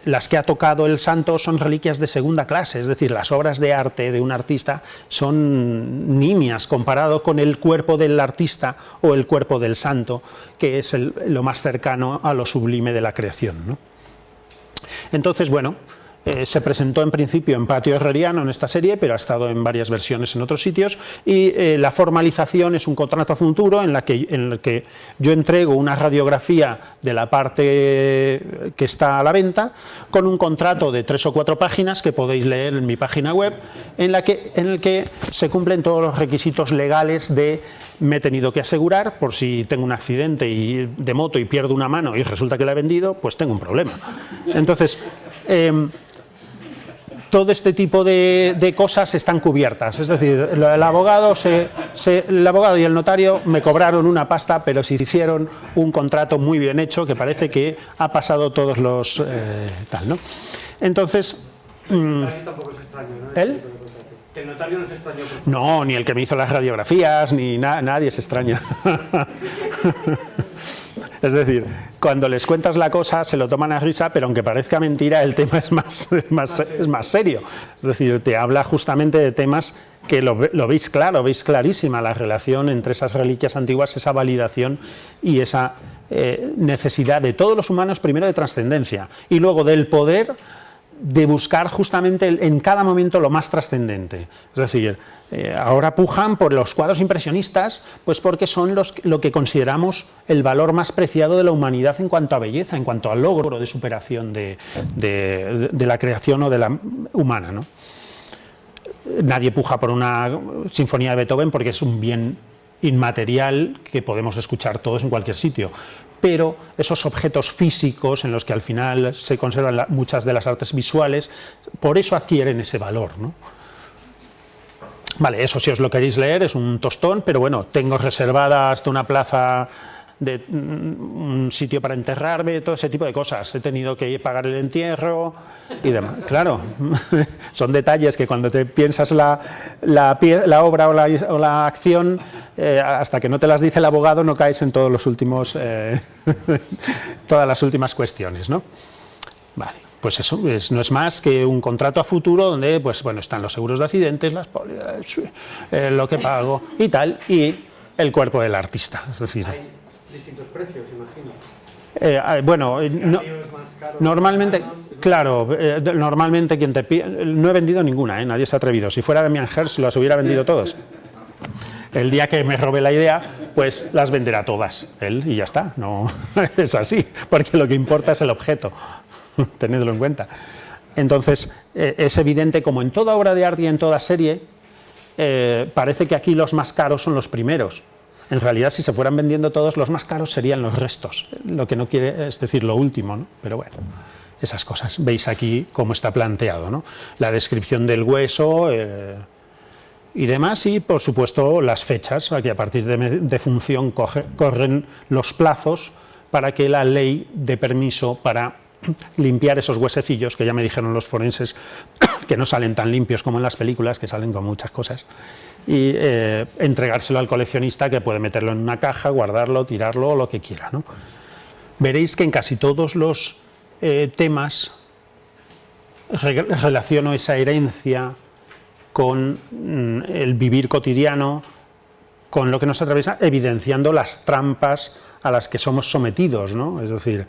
[SPEAKER 1] Las que ha tocado el santo son reliquias de segunda clase, es decir, las obras de arte de un artista son nimias comparado con el cuerpo del artista o el cuerpo del santo, que es lo más cercano a lo sublime de la creación, ¿no? Entonces, bueno, Se presentó en principio en Patio Herreriano en esta serie, pero ha estado en varias versiones en otros sitios, y la formalización es un contrato a futuro en el que yo entrego una radiografía de la parte que está a la venta, con un contrato de 3 o 4 páginas que podéis leer en mi página web, en el que se cumplen todos los requisitos legales de me he tenido que asegurar por si tengo un accidente de moto y pierdo una mano y resulta que la he vendido, pues tengo un problema. Entonces, todo este tipo de cosas están cubiertas. Es decir, el abogado y el notario me cobraron una pasta, pero se hicieron un contrato muy bien hecho que parece que ha pasado todos los tal, ¿no? Entonces,
[SPEAKER 2] El notario tampoco es extraño, ¿no?
[SPEAKER 1] ¿él?
[SPEAKER 2] Que el notario no es extraño.
[SPEAKER 1] No, ni el que me hizo las radiografías, ni nadie se extraña. Es decir, cuando les cuentas la cosa se lo toman a risa, pero aunque parezca mentira, el tema es más serio. Es decir, te habla justamente de temas que lo veis claro, veis clarísima la relación entre esas reliquias antiguas, esa validación y esa necesidad de todos los humanos, primero de trascendencia y luego del poder de buscar justamente en cada momento lo más trascendente. Es decir, ahora pujan por los cuadros impresionistas, pues porque son lo que consideramos el valor más preciado de la humanidad en cuanto a belleza, en cuanto al logro de superación de la creación o de la humana, ¿no? Nadie puja por una sinfonía de Beethoven porque es un bien inmaterial que podemos escuchar todos en cualquier sitio. Pero esos objetos físicos en los que al final se conservan muchas de las artes visuales, por eso adquieren ese valor, ¿no? Vale, eso si os lo queréis leer es un tostón, pero bueno, tengo reservada hasta una plaza, un sitio para enterrarme, todo ese tipo de cosas. He tenido que pagar el entierro y demás. Claro, son detalles que cuando te piensas la obra o la acción, hasta que no te las dice el abogado no caes en todos los últimos, todas las últimas cuestiones, ¿no? Vale, pues eso no es más que un contrato a futuro donde, pues bueno, están los seguros de accidentes, las pólizas, lo que pago y tal, y el cuerpo del artista, es decir.
[SPEAKER 2] Hay distintos precios, imagino.
[SPEAKER 1] Bueno, normalmente, claro, normalmente quien te pide, no he vendido ninguna, nadie se ha atrevido. Si fuera Damien Hirst las hubiera vendido todos. El día que me robe la idea, pues las venderá todas él y ya está. No es así, porque lo que importa es el objeto. Tenedlo en cuenta. Entonces, es evidente, como en toda obra de arte y en toda serie, parece que aquí los más caros son los primeros. En realidad, si se fueran vendiendo todos, los más caros serían los restos, lo que no quiere es decir lo último, ¿no? Pero bueno, esas cosas. Veis aquí cómo está planteado, ¿no? La descripción del hueso y demás, y por supuesto las fechas, aquí a partir de función corren los plazos para que la ley dé permiso para limpiar esos huesecillos, que ya me dijeron los forenses que no salen tan limpios como en las películas, que salen con muchas cosas, y entregárselo al coleccionista, que puede meterlo en una caja, guardarlo, tirarlo o lo que quiera, ¿no? Veréis que en casi todos los temas relaciono esa herencia con el vivir cotidiano, con lo que nos atraviesa, evidenciando las trampas a las que somos sometidos, ¿no? Es decir,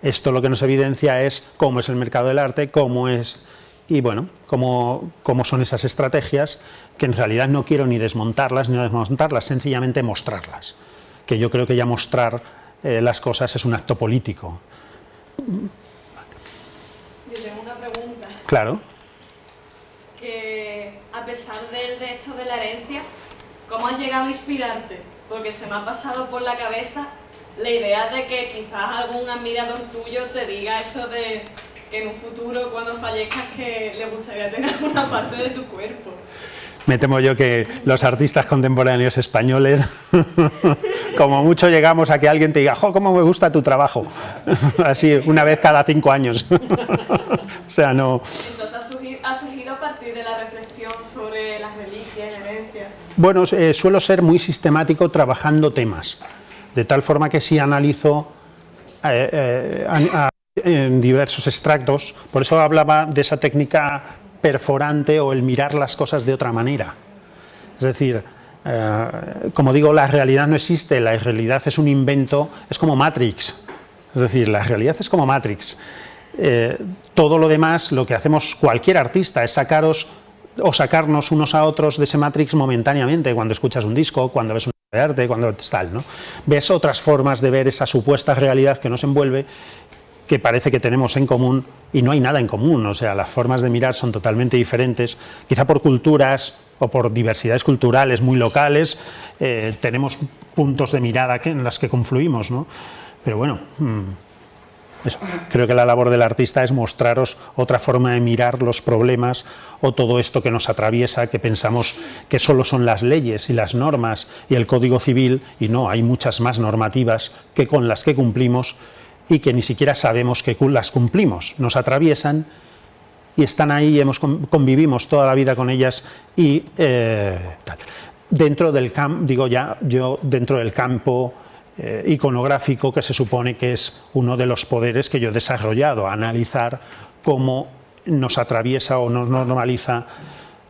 [SPEAKER 1] esto lo que nos evidencia es cómo es el mercado del arte, cómo es, y bueno, cómo son esas estrategias, que en realidad no quiero ni desmontarlas, sencillamente mostrarlas. Que yo creo que ya mostrar las cosas es un acto político.
[SPEAKER 3] Yo tengo una pregunta.
[SPEAKER 1] Claro.
[SPEAKER 3] Que a pesar del hecho de la herencia, ¿cómo has llegado a inspirarte? Porque se me ha pasado por la cabeza la idea de que quizás algún admirador tuyo te diga eso de que en un futuro, cuando fallezcas, que le gustaría tener una parte de tu cuerpo.
[SPEAKER 1] Me temo yo que los artistas contemporáneos españoles, como mucho llegamos a que alguien te diga, ¡jo, cómo me gusta tu trabajo! Así, una vez cada 5 años. O sea, no...
[SPEAKER 3] Entonces ha surgido a partir de la reflexión sobre las reliquias, la herencia.
[SPEAKER 1] Bueno, suelo ser muy sistemático trabajando temas, de tal forma que sí analizo en diversos extractos, por eso hablaba de esa técnica perforante o el mirar las cosas de otra manera. Es decir, como digo, la realidad no existe, la realidad es un invento, es como Matrix. Es decir, la realidad es como Matrix. todo lo demás, lo que hacemos cualquier artista es sacarnos unos a otros de ese Matrix momentáneamente, cuando escuchas un disco, cuando ves un de arte, cuando tal, ¿no? Ves otras formas de ver esa supuesta realidad que nos envuelve, que parece que tenemos en común, y no hay nada en común. O sea, las formas de mirar son totalmente diferentes, quizá por culturas o por diversidades culturales muy locales, tenemos puntos de mirada en las que confluimos, ¿no? Pero bueno, eso. Creo que la labor del artista es mostraros otra forma de mirar los problemas o todo esto que nos atraviesa, que pensamos que solo son las leyes y las normas y el Código Civil, y no, hay muchas más normativas que con las que cumplimos y que ni siquiera sabemos que las cumplimos, nos atraviesan y están ahí, convivimos toda la vida con ellas y tal. Dentro del dentro del campo iconográfico, que se supone que es uno de los poderes que yo he desarrollado, analizar cómo nos atraviesa o nos normaliza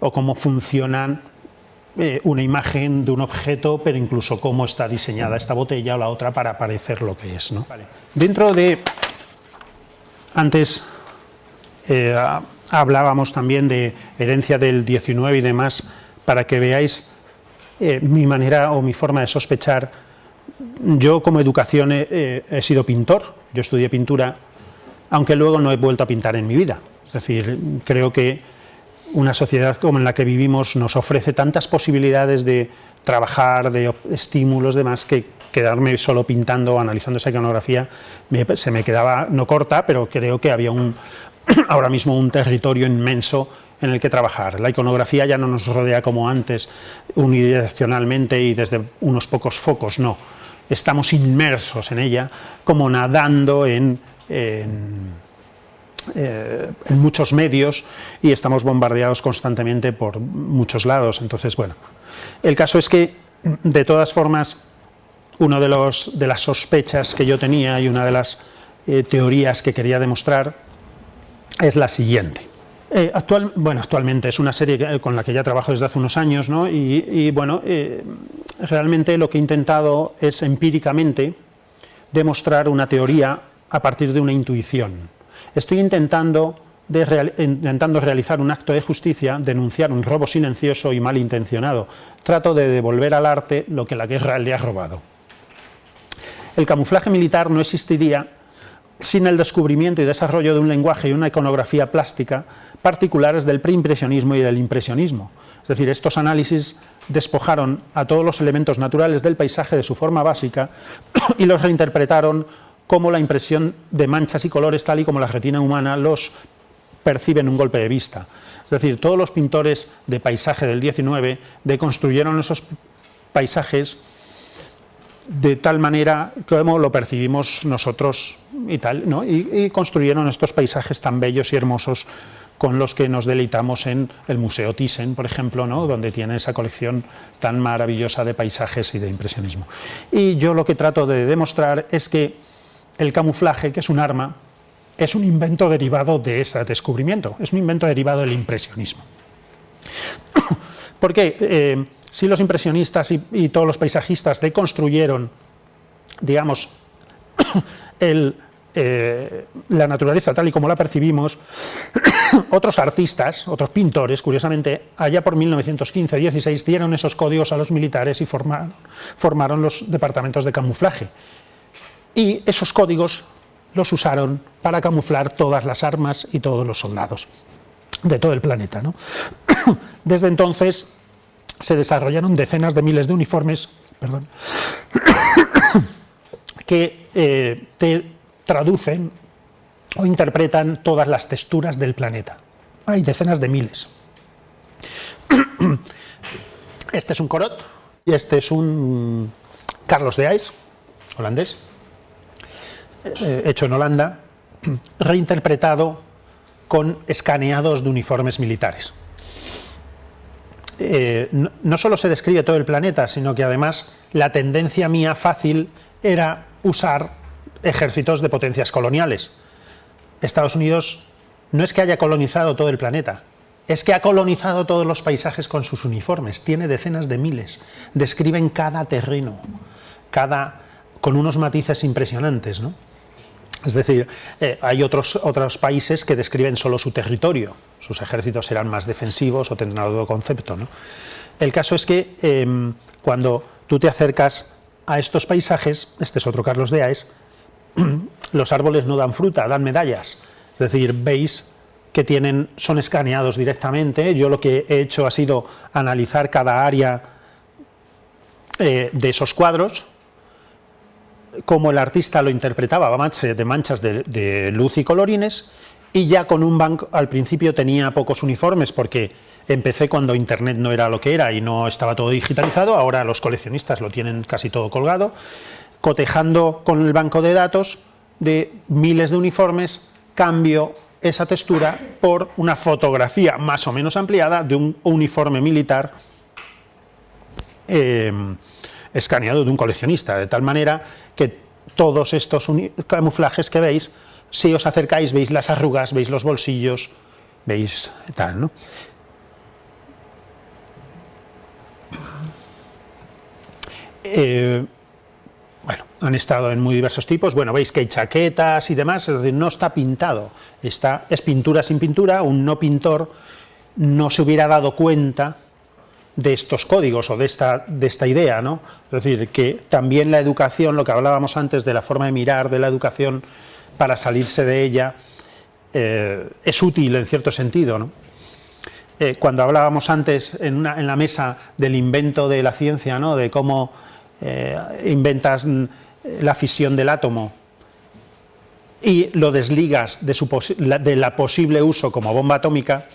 [SPEAKER 1] o cómo funcionan una imagen de un objeto, pero incluso cómo está diseñada esta botella o la otra para parecer lo que es, ¿no? Vale. Dentro de... Antes hablábamos también de herencia del 19 y demás, para que veáis mi manera o mi forma de sospechar. Yo como educación he sido pintor, yo estudié pintura, aunque luego no he vuelto a pintar en mi vida. Es decir, creo que una sociedad como en la que vivimos nos ofrece tantas posibilidades de trabajar, de estímulos, demás, que quedarme solo pintando o analizando esa iconografía se me quedaba, no corta, pero creo que había ahora mismo un territorio inmenso en el que trabajar. La iconografía ya no nos rodea como antes, unidireccionalmente y desde unos pocos focos, no. Estamos inmersos en ella, como nadando en muchos medios, y estamos bombardeados constantemente por muchos lados. Entonces, bueno, el caso es que, de todas formas, una de las sospechas que yo tenía y una de las teorías que quería demostrar es la siguiente. Actualmente es una serie con la que ya trabajo desde hace unos años, ¿no? Y bueno, realmente lo que he intentado es empíricamente demostrar una teoría a partir de una intuición. Estoy intentando realizar un acto de justicia, denunciar un robo silencioso y malintencionado. Trato de devolver al arte lo que la guerra le ha robado. El camuflaje militar no existiría sin el descubrimiento y desarrollo de un lenguaje y una iconografía plástica particulares del preimpresionismo y del impresionismo. Es decir, estos análisis despojaron a todos los elementos naturales del paisaje de su forma básica y los reinterpretaron como la impresión de manchas y colores tal y como la retina humana los percibe en un golpe de vista. Es decir, todos los pintores de paisaje del 19 deconstruyeron esos paisajes de tal manera como lo percibimos nosotros y tal, ¿no? Y construyeron estos paisajes tan bellos y hermosos con los que nos deleitamos en el Museo Thyssen, por ejemplo, ¿no? Donde tiene esa colección tan maravillosa de paisajes y de impresionismo. Y yo lo que trato de demostrar es que el camuflaje, que es un arma, es un invento derivado de ese descubrimiento, es un invento derivado del impresionismo. Porque si los impresionistas y todos los paisajistas deconstruyeron, digamos, la naturaleza tal y como la percibimos, otros artistas, otros pintores, curiosamente, allá por 1915-16 dieron esos códigos a los militares y formaron los departamentos de camuflaje. Y esos códigos los usaron para camuflar todas las armas y todos los soldados de todo el planeta, ¿no? Desde entonces se desarrollaron decenas de miles de uniformes, que te traducen o interpretan todas las texturas del planeta. Hay decenas de miles. Este es un Corot y este es un Carlos de Ais, holandés, hecho en Holanda, reinterpretado con escaneados de uniformes militares. No solo se describe todo el planeta, sino que además la tendencia mía fácil era usar ejércitos de potencias coloniales. Estados Unidos no es que haya colonizado todo el planeta, es que ha colonizado todos los paisajes con sus uniformes, tiene decenas de miles, describen cada terreno, con unos matices impresionantes, ¿no? Es decir, hay otros países que describen solo su territorio, sus ejércitos serán más defensivos o tendrán otro concepto, ¿no? El caso es que cuando tú te acercas a estos paisajes, este es otro Carlos de Aes, los árboles no dan fruta, dan medallas. Es decir, veis que son escaneados directamente. Yo lo que he hecho ha sido analizar cada área de esos cuadros, cómo el artista lo interpretaba a base de manchas de luz y colorines, y ya con un banco, al principio tenía pocos uniformes porque empecé cuando Internet no era lo que era y no estaba todo digitalizado, ahora los coleccionistas lo tienen casi todo colgado, cotejando con el banco de datos de miles de uniformes, cambio esa textura por una fotografía más o menos ampliada de un uniforme militar escaneado de un coleccionista, de tal manera que todos estos camuflajes que veis, si os acercáis veis las arrugas, veis los bolsillos, veis tal, ¿no? Bueno, han estado en muy diversos tipos. Bueno, veis que hay chaquetas y demás, es decir, no está pintado, es pintura sin pintura. Un no pintor no se hubiera dado cuenta de estos códigos o de esta idea, ¿no? Es decir, que también la educación, lo que hablábamos antes de la forma de mirar de la educación para salirse de ella, es útil en cierto sentido, ¿no? Cuando hablábamos antes en la mesa del invento de la ciencia, ¿no? De cómo inventas la fisión del átomo y lo desligas de la posible uso como bomba atómica,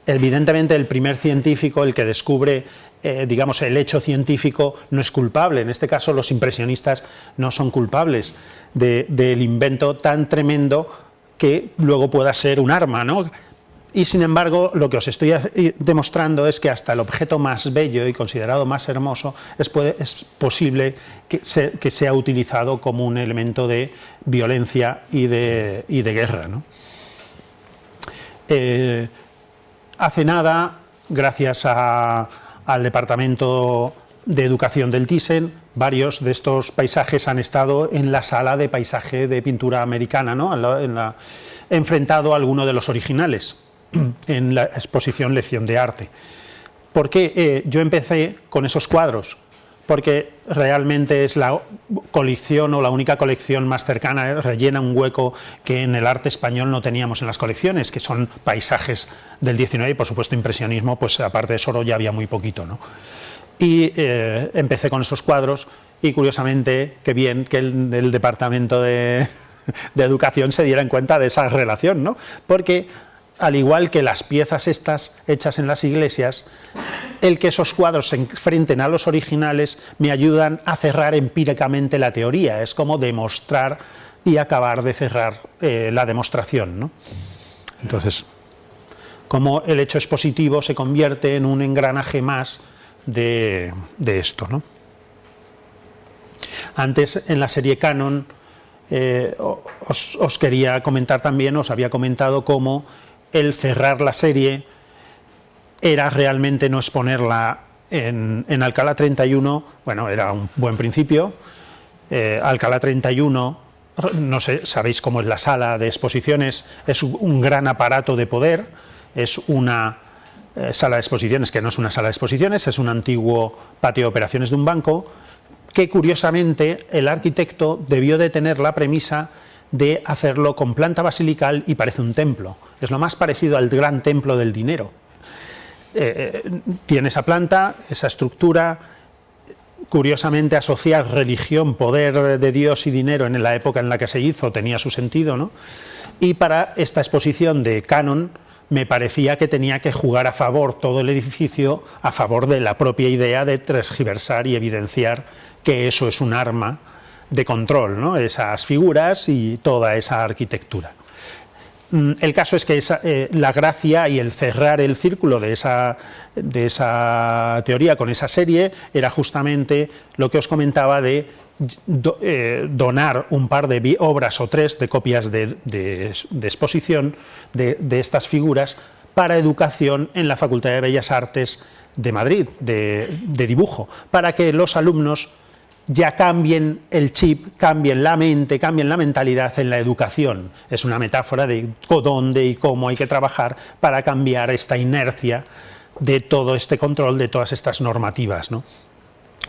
[SPEAKER 1] evidentemente el primer científico, el que descubre, digamos, el hecho científico, no es culpable. En este caso los impresionistas no son culpables del invento tan tremendo que luego pueda ser un arma, ¿no? Y sin embargo, lo que os estoy demostrando es que hasta el objeto más bello y considerado más hermoso es posible que sea utilizado como un elemento de violencia y de guerra, ¿no? Hace nada, gracias al Departamento de Educación del Thyssen, varios de estos paisajes han estado en la sala de paisaje de pintura americana, ¿no? Enfrentado a alguno de los originales en la exposición Lección de Arte. ¿Por qué yo empecé con esos cuadros? Porque realmente es la colección o la única colección más cercana, rellena un hueco que en el arte español no teníamos en las colecciones, que son paisajes del 19 y por supuesto impresionismo, pues aparte de Soro ya había muy poquito, ¿no? Y empecé con esos cuadros y curiosamente, qué bien que el Departamento de Educación se diera en cuenta de esa relación, ¿no? Porque al igual que las piezas estas hechas en las iglesias, el que esos cuadros se enfrenten a los originales me ayudan a cerrar empíricamente la teoría. Es como demostrar y acabar de cerrar la demostración, ¿no? Entonces, como el hecho expositivo se convierte en un engranaje más de esto, ¿no? Antes, en la serie Canon, os quería comentar también, os había comentado cómo el cerrar la serie era realmente no exponerla en Alcalá 31, bueno, era un buen principio. Alcalá 31, no sé, sabéis cómo es la sala de exposiciones, es un gran aparato de poder, es una sala de exposiciones que no es una sala de exposiciones, es un antiguo patio de operaciones de un banco, que curiosamente el arquitecto debió de tener la premisa de hacerlo con planta basilical y parece un templo. Es lo más parecido al gran templo del dinero. Tiene esa planta, esa estructura. Curiosamente, asociar religión, poder de Dios y dinero en la época en la que se hizo tenía su sentido, ¿no? Y para esta exposición de Canon me parecía que tenía que jugar a favor todo el edificio, a favor de la propia idea de transgiversar y evidenciar que eso es un arma de control, ¿no? Esas figuras y toda esa arquitectura. El caso es que la gracia y el cerrar el círculo de esa teoría con esa serie era justamente lo que os comentaba de donar un par de obras o tres de copias de exposición de estas figuras para educación en la Facultad de Bellas Artes de Madrid, de dibujo, para que los alumnos ya cambien el chip, cambien la mente, cambien la mentalidad en la educación. Es una metáfora de dónde y cómo hay que trabajar para cambiar esta inercia de todo este control, de todas estas normativas, ¿no?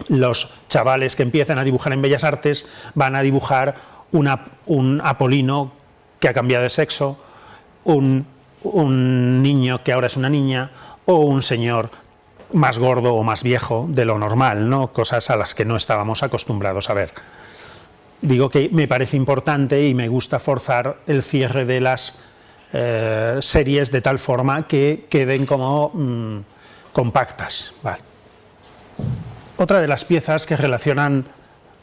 [SPEAKER 1] Los chavales que empiezan a dibujar en Bellas Artes van a dibujar un Apolino que ha cambiado de sexo, un niño que ahora es una niña, o un señor más gordo o más viejo de lo normal, ¿no? Cosas a las que no estábamos acostumbrados a ver. Digo que me parece importante y me gusta forzar el cierre de las series de tal forma que queden como compactas. Vale. Otra de las piezas que relacionan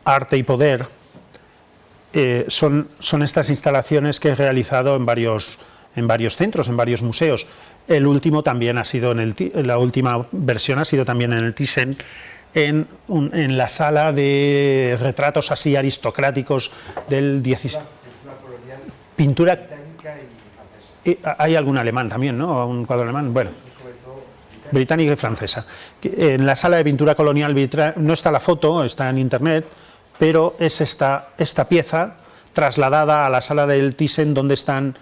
[SPEAKER 1] arte y poder son estas instalaciones que he realizado en varios centros, en varios museos. El último también ha sido la última versión ha sido también en el Thyssen, en la sala de retratos así aristocráticos del 16. Pintura británica y francesa. Hay algún alemán también, ¿no? Un cuadro alemán. Bueno, británica y francesa. En la sala de pintura colonial no está la foto, está en internet, pero es esta pieza trasladada a la sala del Thyssen, donde están,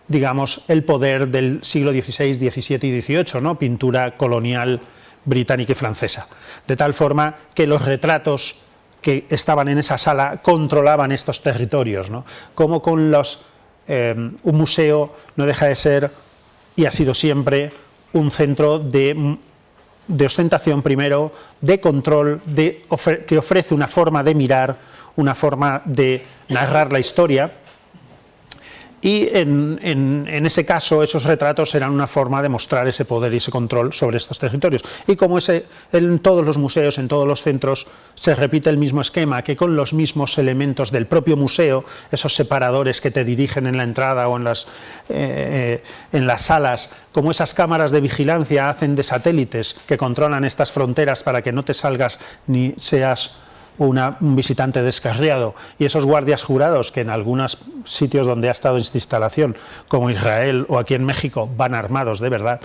[SPEAKER 1] digamos, el poder del siglo XVI, XVII y XVIII, ¿no? Pintura colonial británica y francesa. De tal forma que los retratos que estaban en esa sala controlaban estos territorios, ¿no? Como con un museo no deja de ser, y ha sido siempre, un centro de ostentación primero, de control, que ofrece una forma de mirar, una forma de narrar la historia. Y en ese caso, esos retratos eran una forma de mostrar ese poder y ese control sobre estos territorios. Y como en todos los museos, en todos los centros, se repite el mismo esquema, que con los mismos elementos del propio museo, esos separadores que te dirigen en la entrada o en las salas, como esas cámaras de vigilancia hacen de satélites que controlan estas fronteras para que no te salgas ni seas un visitante descarriado, y esos guardias jurados que en algunos sitios donde ha estado esta instalación, como Israel o aquí en México, van armados de verdad,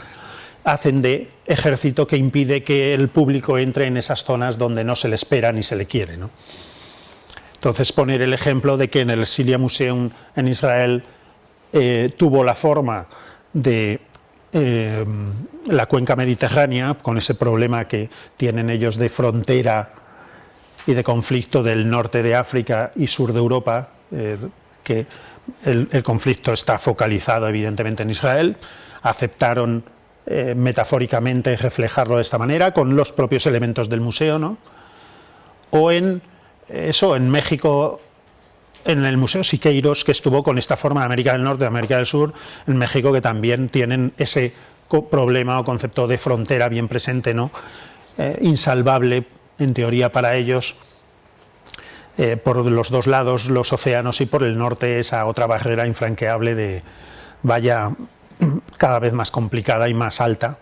[SPEAKER 1] hacen de ejército que impide que el público entre en esas zonas donde no se le espera ni se le quiere, ¿no? Entonces, poner el ejemplo de que en el Silia Museum en Israel tuvo la forma de la cuenca mediterránea, con ese problema que tienen ellos de frontera y de conflicto del norte de África y sur de Europa, que el conflicto está focalizado evidentemente en Israel. Aceptaron metafóricamente reflejarlo de esta manera con los propios elementos del museo, ¿no? O en México, en el Museo Siqueiros, que estuvo con esta forma de América del Norte, de América del Sur, en México, que también tienen ese problema o concepto de frontera bien presente, ¿no? Insalvable en teoría para ellos, por los dos lados los océanos, y por el norte esa otra barrera infranqueable de valla cada vez más complicada y más alta.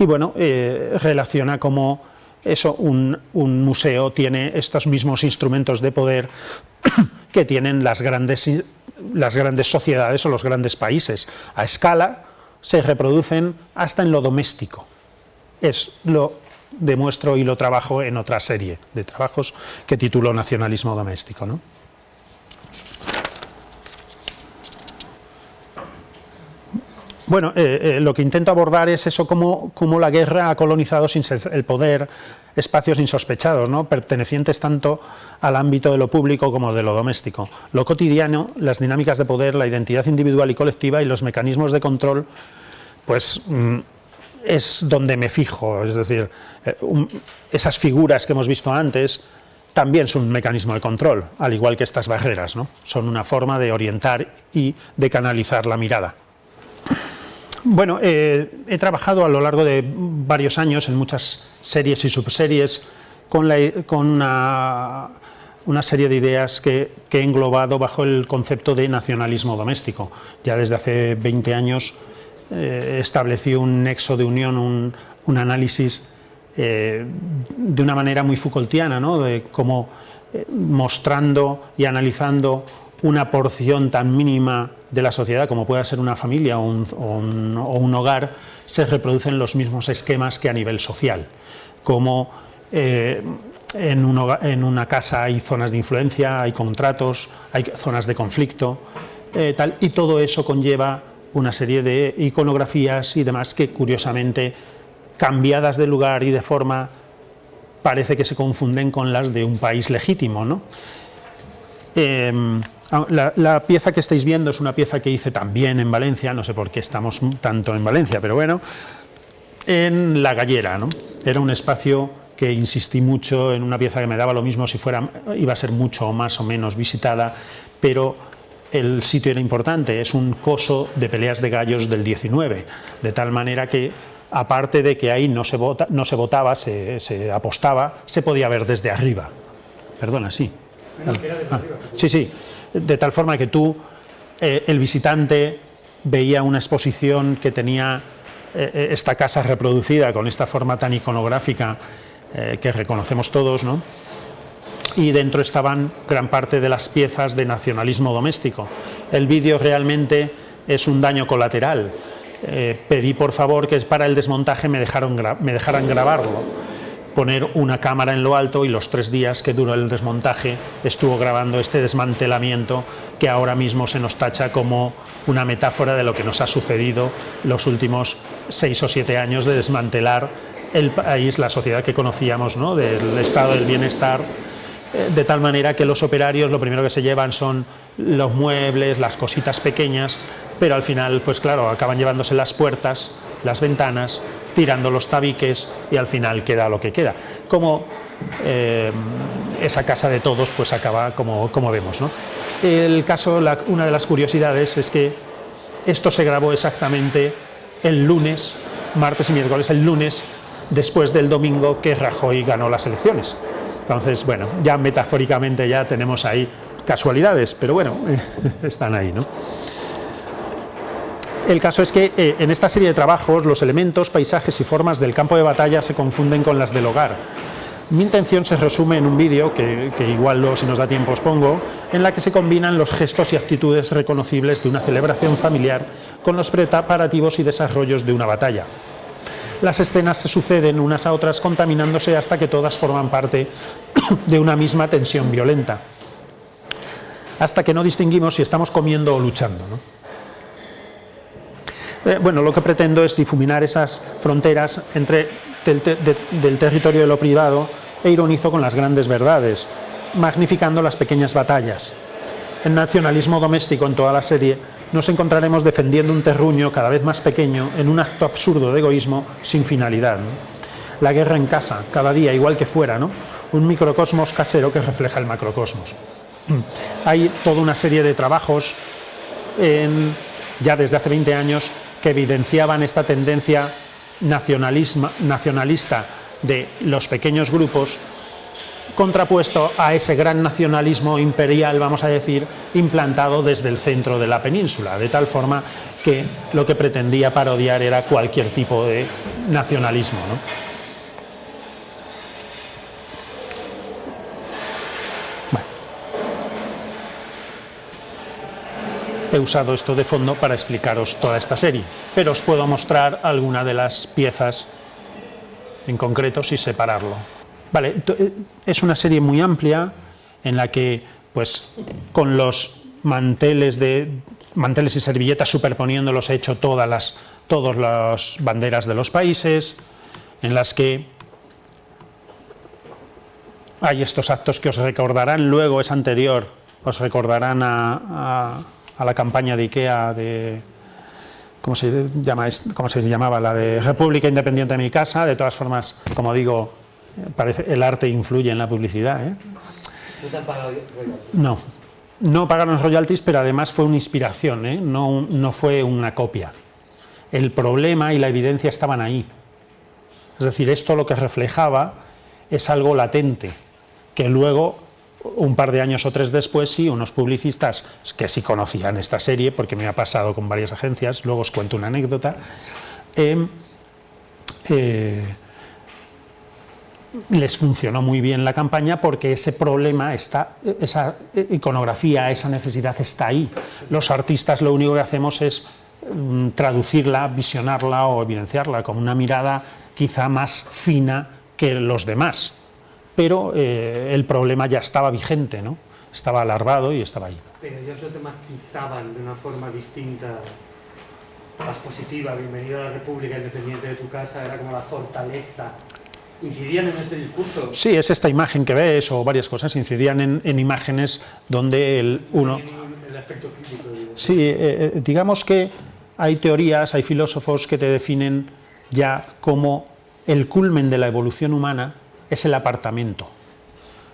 [SPEAKER 1] Y bueno, relaciona cómo un museo tiene estos mismos instrumentos de poder que tienen las grandes sociedades o los grandes países. A escala se reproducen hasta en lo doméstico. Lo demuestro y lo trabajo en otra serie de trabajos que titulo Nacionalismo doméstico, ¿no? Bueno, lo que intento abordar es eso, cómo la guerra ha colonizado sin ser el poder espacios insospechados, ¿no? Pertenecientes tanto al ámbito de lo público como de lo doméstico. Lo cotidiano, las dinámicas de poder, la identidad individual y colectiva y los mecanismos de control, pues es donde me fijo. Es decir, esas figuras que hemos visto antes también son un mecanismo de control, al igual que estas barreras, ¿no? Son una forma de orientar y de canalizar la mirada. Bueno, he trabajado a lo largo de varios años en muchas series y subseries con una serie de ideas que he englobado bajo el concepto de nacionalismo doméstico. Ya desde hace 20 años establecí un nexo de unión, un análisis de una manera muy Foucaultiana, ¿no? De cómo mostrando y analizando una porción tan mínima de la sociedad como pueda ser una familia o un hogar, se reproducen los mismos esquemas que a nivel social. Como en una casa hay zonas de influencia, hay contratos, hay zonas de conflicto, y todo eso conlleva una serie de iconografías y demás que, curiosamente, cambiadas de lugar y de forma, parece que se confunden con las de un país legítimo, ¿no? La pieza que estáis viendo es una pieza que hice también en Valencia, no sé por qué estamos tanto en Valencia, pero bueno, en La Gallera, ¿no? Era un espacio que insistí mucho, en una pieza que me daba lo mismo si iba a ser mucho o más o menos visitada, pero el sitio era importante, es un coso de peleas de gallos del 19, de tal manera que, aparte de que ahí no se votaba, se apostaba, se podía ver desde arriba. Perdona, sí. Sí, de tal forma que tú, el visitante, veía una exposición que tenía esta casa reproducida con esta forma tan iconográfica que reconocemos todos, ¿no? Y dentro estaban gran parte de las piezas de nacionalismo doméstico. El vídeo realmente es un daño colateral. Pedí por favor que para el desmontaje me dejaran grabarlo, poner una cámara en lo alto, y los 3 días que duró el desmontaje estuvo grabando este desmantelamiento que ahora mismo se nos tacha como una metáfora de lo que nos ha sucedido los últimos 6 o 7 años de desmantelar el país, la sociedad que conocíamos, ¿no? Del estado del bienestar, de tal manera que los operarios lo primero que se llevan son los muebles, las cositas pequeñas, pero al final, pues claro, acaban llevándose las puertas, las ventanas, tirando los tabiques, y al final queda lo que queda. Como esa casa de todos pues acaba como vemos, ¿no? El caso, una de las curiosidades es que esto se grabó exactamente el lunes, martes y miércoles, el lunes después del domingo que Rajoy ganó las elecciones. Entonces, bueno, ya metafóricamente ya tenemos ahí casualidades, pero bueno, están ahí, ¿no? El caso es que en esta serie de trabajos los elementos, paisajes y formas del campo de batalla se confunden con las del hogar. Mi intención se resume en un vídeo, que igual luego, si nos da tiempo, os pongo, en la que se combinan los gestos y actitudes reconocibles de una celebración familiar con los preparativos y desarrollos de una batalla. Las escenas se suceden unas a otras, contaminándose hasta que todas forman parte de una misma tensión violenta, hasta que no distinguimos si estamos comiendo o luchando, ¿no? Bueno, lo que pretendo es difuminar esas fronteras del territorio de lo privado, e ironizo con las grandes verdades, magnificando las pequeñas batallas. En nacionalismo doméstico, en toda la serie, nos encontraremos defendiendo un terruño cada vez más pequeño en un acto absurdo de egoísmo sin finalidad, ¿no? La guerra en casa, cada día, igual que fuera, ¿no? Un microcosmos casero que refleja el macrocosmos. Hay toda una serie de trabajos, ya desde hace 20 años, que evidenciaban esta tendencia nacionalista de los pequeños grupos, contrapuesto a ese gran nacionalismo imperial, vamos a decir, implantado desde el centro de la península, de tal forma que lo que pretendía parodiar era cualquier tipo de nacionalismo, ¿no? He usado esto de fondo para explicaros toda esta serie, pero os puedo mostrar alguna de las piezas en concreto sin separarlo. Vale, es una serie muy amplia en la que, pues, con los manteles y servilletas superponiéndolos, he hecho todas las banderas de los países, en las que hay estos actos que os recordarán, luego es anterior, os recordarán a la campaña de IKEA de, ¿cómo se llamaba? La de República Independiente de mi casa. De todas formas, como digo, el arte influye en la publicidad, ¿eh?
[SPEAKER 2] ¿No te han pagado royalties?
[SPEAKER 1] No pagaron royalties, pero además fue una inspiración, ¿eh? No fue una copia. El problema y la evidencia estaban ahí. Es decir, esto lo que reflejaba es algo latente, que luego, un par de años o 3 después, sí, unos publicistas que sí conocían esta serie, porque me ha pasado con varias agencias, luego os cuento una anécdota, les funcionó muy bien la campaña, porque ese problema está, esa iconografía, esa necesidad está ahí. Los artistas lo único que hacemos es traducirla, visionarla o evidenciarla con una mirada quizá más fina que los demás, pero el problema ya estaba vigente, ¿no? Estaba alargado y estaba ahí.
[SPEAKER 2] Pero ellos lo tematizaban de una forma distinta, más positiva. Bienvenido a la República Independiente de tu casa, era como la fortaleza. ¿Incidían en ese discurso?
[SPEAKER 1] Sí, es esta imagen que ves o varias cosas, incidían en imágenes donde
[SPEAKER 2] El aspecto crítico. Digo.
[SPEAKER 1] Sí, digamos que hay teorías, hay filósofos que te definen ya como el culmen de la evolución humana es el apartamento.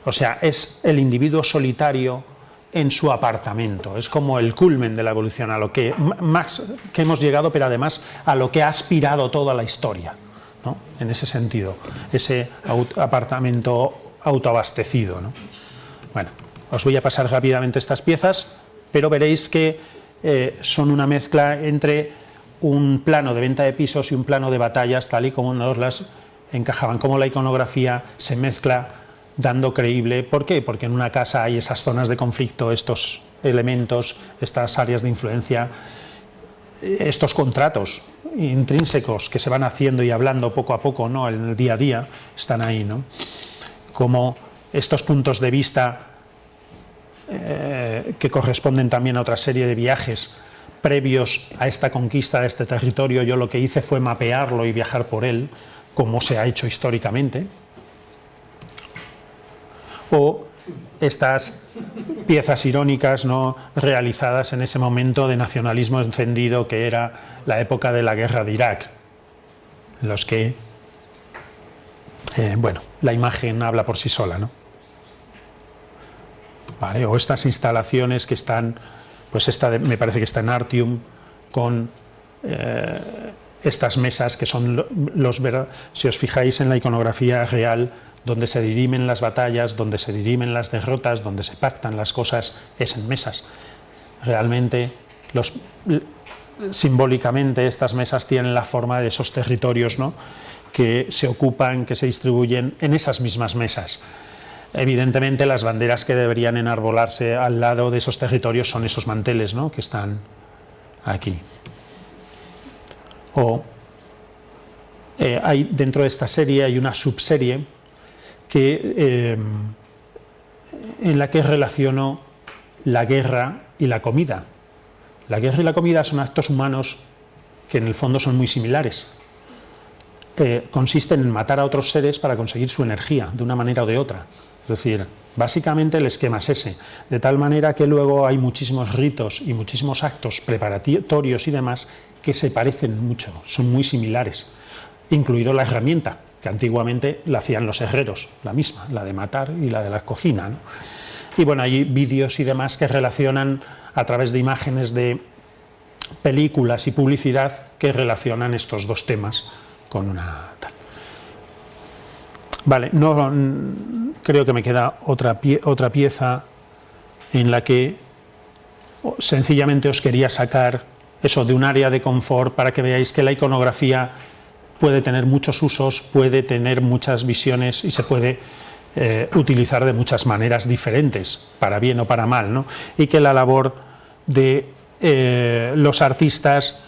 [SPEAKER 1] O sea, es el individuo solitario en su apartamento. Es como el culmen de la evolución, a lo que más que hemos llegado, pero además a lo que ha aspirado toda la historia, ¿no? En ese sentido, ese apartamento autoabastecido, ¿no? Bueno, os voy a pasar rápidamente estas piezas, pero veréis que son una mezcla entre un plano de venta de pisos y un plano de batallas, tal y como nos las encajaban, como la iconografía se mezcla dando creíble. ¿Por qué? Porque en una casa hay esas zonas de conflicto, estos elementos, estas áreas de influencia, estos contratos intrínsecos que se van haciendo y hablando poco a poco, ¿no? En el día a día están ahí, ¿no? Como estos puntos de vista que corresponden también a otra serie de viajes previos a esta conquista de este territorio. Yo lo que hice fue mapearlo y viajar por él, como se ha hecho históricamente. O estas piezas irónicas, ¿no?, realizadas en ese momento de nacionalismo encendido que era la época de la guerra de Irak, en los que, bueno, la imagen habla por sí sola, ¿no? Vale, o estas instalaciones que están, pues me parece que está en Artium, con estas mesas que son si os fijáis en la iconografía real, donde se dirimen las batallas, donde se dirimen las derrotas, donde se pactan las cosas, es en mesas. Realmente, simbólicamente, estas mesas tienen la forma de esos territorios, ¿no?, que se ocupan, que se distribuyen en esas mismas mesas. Evidentemente, las banderas que deberían enarbolarse al lado de esos territorios son esos manteles, ¿no?, que están aquí. O hay, dentro de esta serie hay una subserie que, en la que relaciono la guerra y la comida. La guerra y la comida son actos humanos que en el fondo son muy similares. Consisten en matar a otros seres para conseguir su energía, de una manera o de otra. Es decir, básicamente el esquema es ese, de tal manera que luego hay muchísimos ritos y muchísimos actos preparatorios y demás que se parecen mucho, son muy similares, incluido la herramienta, que antiguamente la hacían los herreros, la misma, la de matar y la de la cocina, ¿no? Y bueno, hay vídeos y demás que relacionan a través de imágenes de películas y publicidad que relacionan estos dos temas con una tal. Vale, no, creo que me queda otra pieza en la que sencillamente os quería sacar eso de un área de confort para que veáis que la iconografía puede tener muchos usos, puede tener muchas visiones y se puede utilizar de muchas maneras diferentes, para bien o para mal, ¿no? Y que la labor de los artistas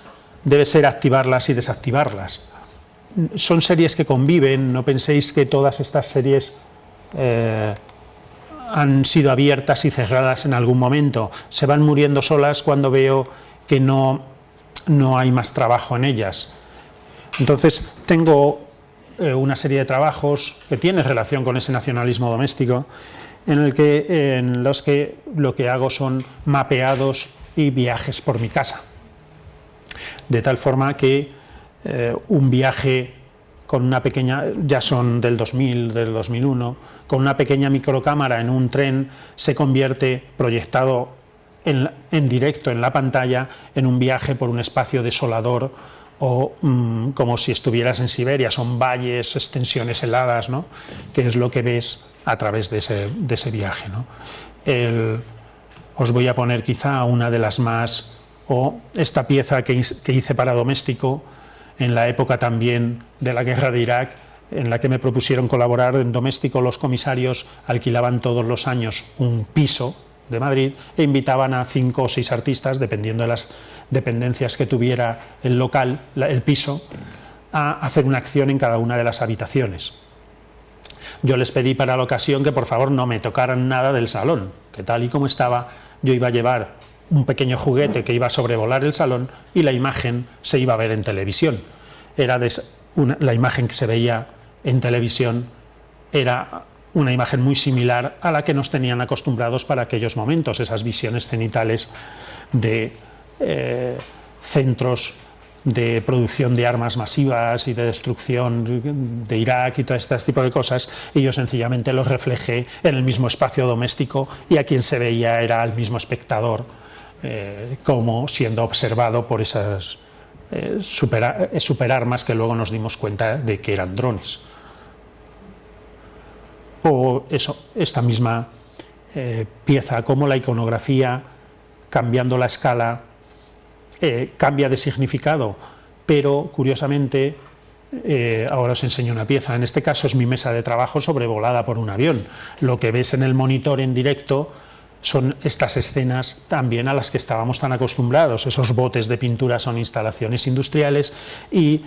[SPEAKER 1] debe ser activarlas y desactivarlas. Son series que conviven, no penséis que todas estas series han sido abiertas y cerradas en algún momento. Se van muriendo solas cuando veo que no hay más trabajo en ellas. Entonces tengo una serie de trabajos que tienen relación con ese nacionalismo doméstico, en los que lo que hago son mapeados y viajes por mi casa. De tal forma que un viaje con una pequeña, ya son del 2000, del 2001, con una pequeña microcámara en un tren se convierte, proyectado en directo en la pantalla, en un viaje por un espacio desolador o como si estuvieras en Siberia. Son valles, extensiones heladas, ¿no?, que es lo que ves a través de ese viaje, ¿no? Os voy a poner quizá una de las más, o esta pieza que hice para Doméstico, en la época también de la guerra de Irak, en la que me propusieron colaborar. En Doméstico los comisarios alquilaban todos los años un piso de Madrid e invitaban a 5 o 6 artistas, dependiendo de las dependencias que tuviera el local, el piso, a hacer una acción en cada una de las habitaciones. Yo les pedí para la ocasión que por favor no me tocaran nada del salón, que tal y como estaba yo iba a llevar un pequeño juguete que iba a sobrevolar el salón y la imagen se iba a ver en televisión. La imagen que se veía en televisión era una imagen muy similar a la que nos tenían acostumbrados para aquellos momentos, esas visiones cenitales de centros de producción de armas masivas y de destrucción de Irak y todo este tipo de cosas, y yo sencillamente los reflejé en el mismo espacio doméstico y a quien se veía era al mismo espectador, como siendo observado por esas superarmas que luego nos dimos cuenta de que eran drones. O esta misma pieza, como la iconografía, cambiando la escala, cambia de significado, pero curiosamente, ahora os enseño una pieza, en este caso es mi mesa de trabajo sobrevolada por un avión. Lo que ves en el monitor en directo son estas escenas también a las que estábamos tan acostumbrados. Esos botes de pintura son instalaciones industriales y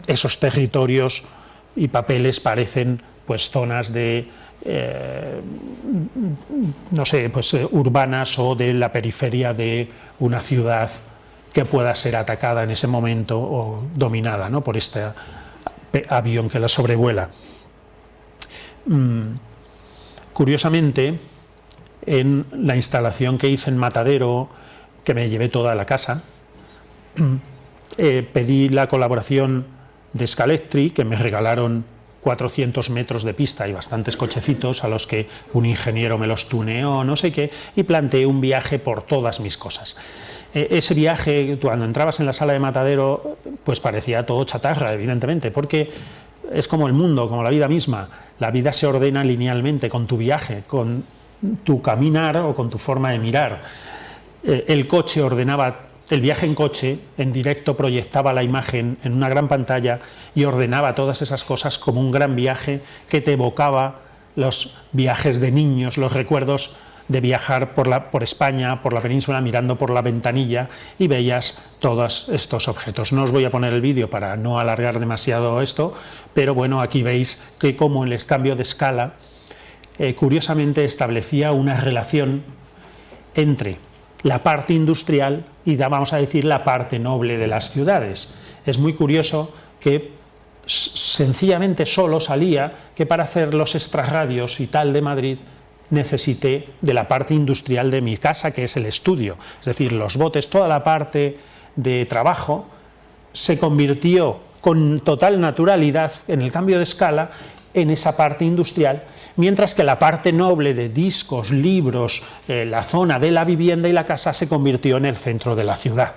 [SPEAKER 1] esos territorios y papeles parecen pues zonas de no sé, pues urbanas o de la periferia de una ciudad que pueda ser atacada en ese momento o dominada, ¿no?, por este avión que la sobrevuela. Curiosamente, en la instalación que hice en Matadero, que me llevé toda la casa, pedí la colaboración de Scalectri, que me regalaron 400 metros de pista y bastantes cochecitos a los que un ingeniero me los tuneó, no sé qué, y planteé un viaje por todas mis cosas. Ese viaje, cuando entrabas en la sala de Matadero, pues parecía todo chatarra, evidentemente, porque es como el mundo, como la vida misma. La vida se ordena linealmente con tu viaje, con tu caminar o con tu forma de mirar. El coche ordenaba. El viaje en coche, en directo, proyectaba la imagen en una gran pantalla y ordenaba todas esas cosas como un gran viaje que te evocaba los viajes de niños, los recuerdos de viajar por España, por la península, mirando por la ventanilla y veías todos estos objetos. No os voy a poner el vídeo para no alargar demasiado esto, pero bueno, aquí veis que como el cambio de escala, curiosamente establecía una relación entre la parte industrial y, vamos a decir, la parte noble de las ciudades. Es muy curioso que sencillamente solo salía que para hacer los extrarradios y tal de Madrid necesité de la parte industrial de mi casa, que es el estudio. Es decir, los botes, toda la parte de trabajo se convirtió con total naturalidad en el cambio de escala en esa parte industrial, mientras que la parte noble de discos, libros, la zona de la vivienda y la casa se convirtió en el centro de la ciudad.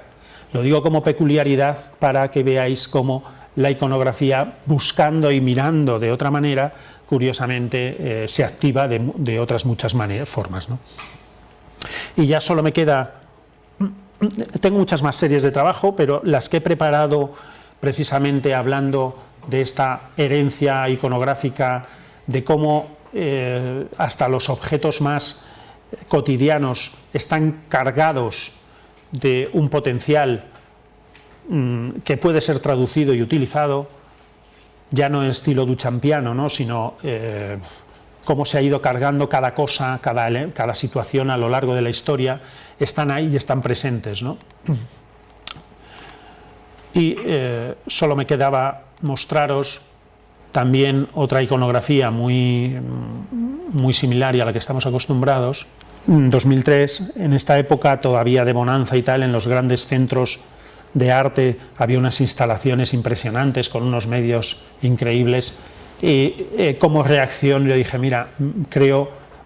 [SPEAKER 1] Lo digo como peculiaridad para que veáis cómo la iconografía, buscando y mirando de otra manera, curiosamente se activa de otras muchas formas, ¿no? Y ya solo me queda, tengo muchas más series de trabajo, pero las que he preparado precisamente hablando de esta herencia iconográfica, de cómo hasta los objetos más cotidianos están cargados de un potencial que puede ser traducido y utilizado, ya no en estilo duchampiano, ¿no?, sino cómo se ha ido cargando cada cosa, cada situación a lo largo de la historia, están ahí y están presentes, ¿no? Y solo me quedaba mostraros también otra iconografía muy similar y a la que estamos acostumbrados. En 2003, en esta época todavía de bonanza y tal, en los grandes centros de arte había unas instalaciones impresionantes con unos medios increíbles y como reacción yo dije, mira,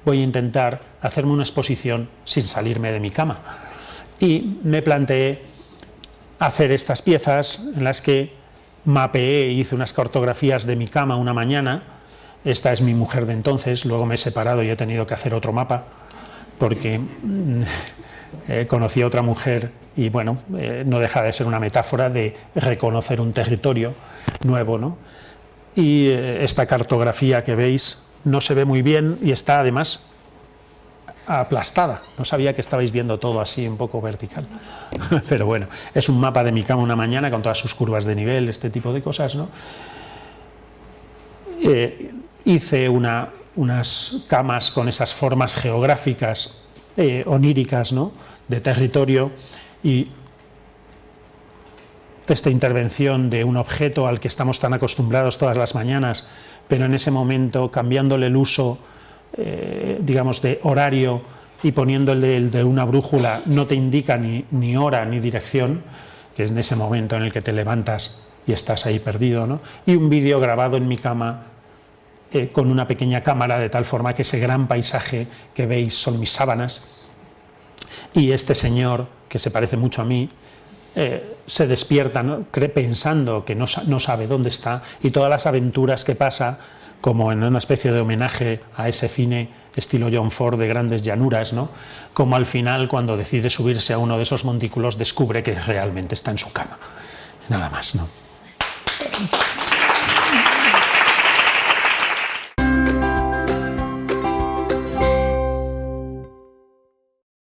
[SPEAKER 1] voy a intentar hacerme una exposición sin salirme de mi cama. Y me planteé hacer estas piezas en las que mapeé e hice unas cartografías de mi cama una mañana. Esta es mi mujer de entonces, luego me he separado y he tenido que hacer otro mapa porque conocí a otra mujer y bueno, no deja de ser una metáfora de reconocer un territorio nuevo, ¿no? Y esta cartografía que veis no se ve muy bien y está además aplastada. No sabía que estabais viendo todo así un poco vertical. Pero bueno, es un mapa de mi cama una mañana con todas sus curvas de nivel, este tipo de cosas, ¿no? hice unas camas con esas formas geográficas oníricas, ¿no?, de territorio, y esta intervención de un objeto al que estamos tan acostumbrados todas las mañanas, pero en ese momento cambiándole el uso, digamos, de horario y poniéndole el de una brújula, no te indica ni hora ni dirección, que es en ese momento en el que te levantas y estás ahí perdido, ¿no? Y un vídeo grabado en mi cama con una pequeña cámara, de tal forma que ese gran paisaje que veis son mis sábanas, y este señor, que se parece mucho a mí, se despierta, ¿no?, pensando que no sabe dónde está, y todas las aventuras que pasa, como en una especie de homenaje a ese cine estilo John Ford de grandes llanuras, ¿no?, como al final, cuando decide subirse a uno de esos montículos, descubre que realmente está en su cama. Nada más, ¿no?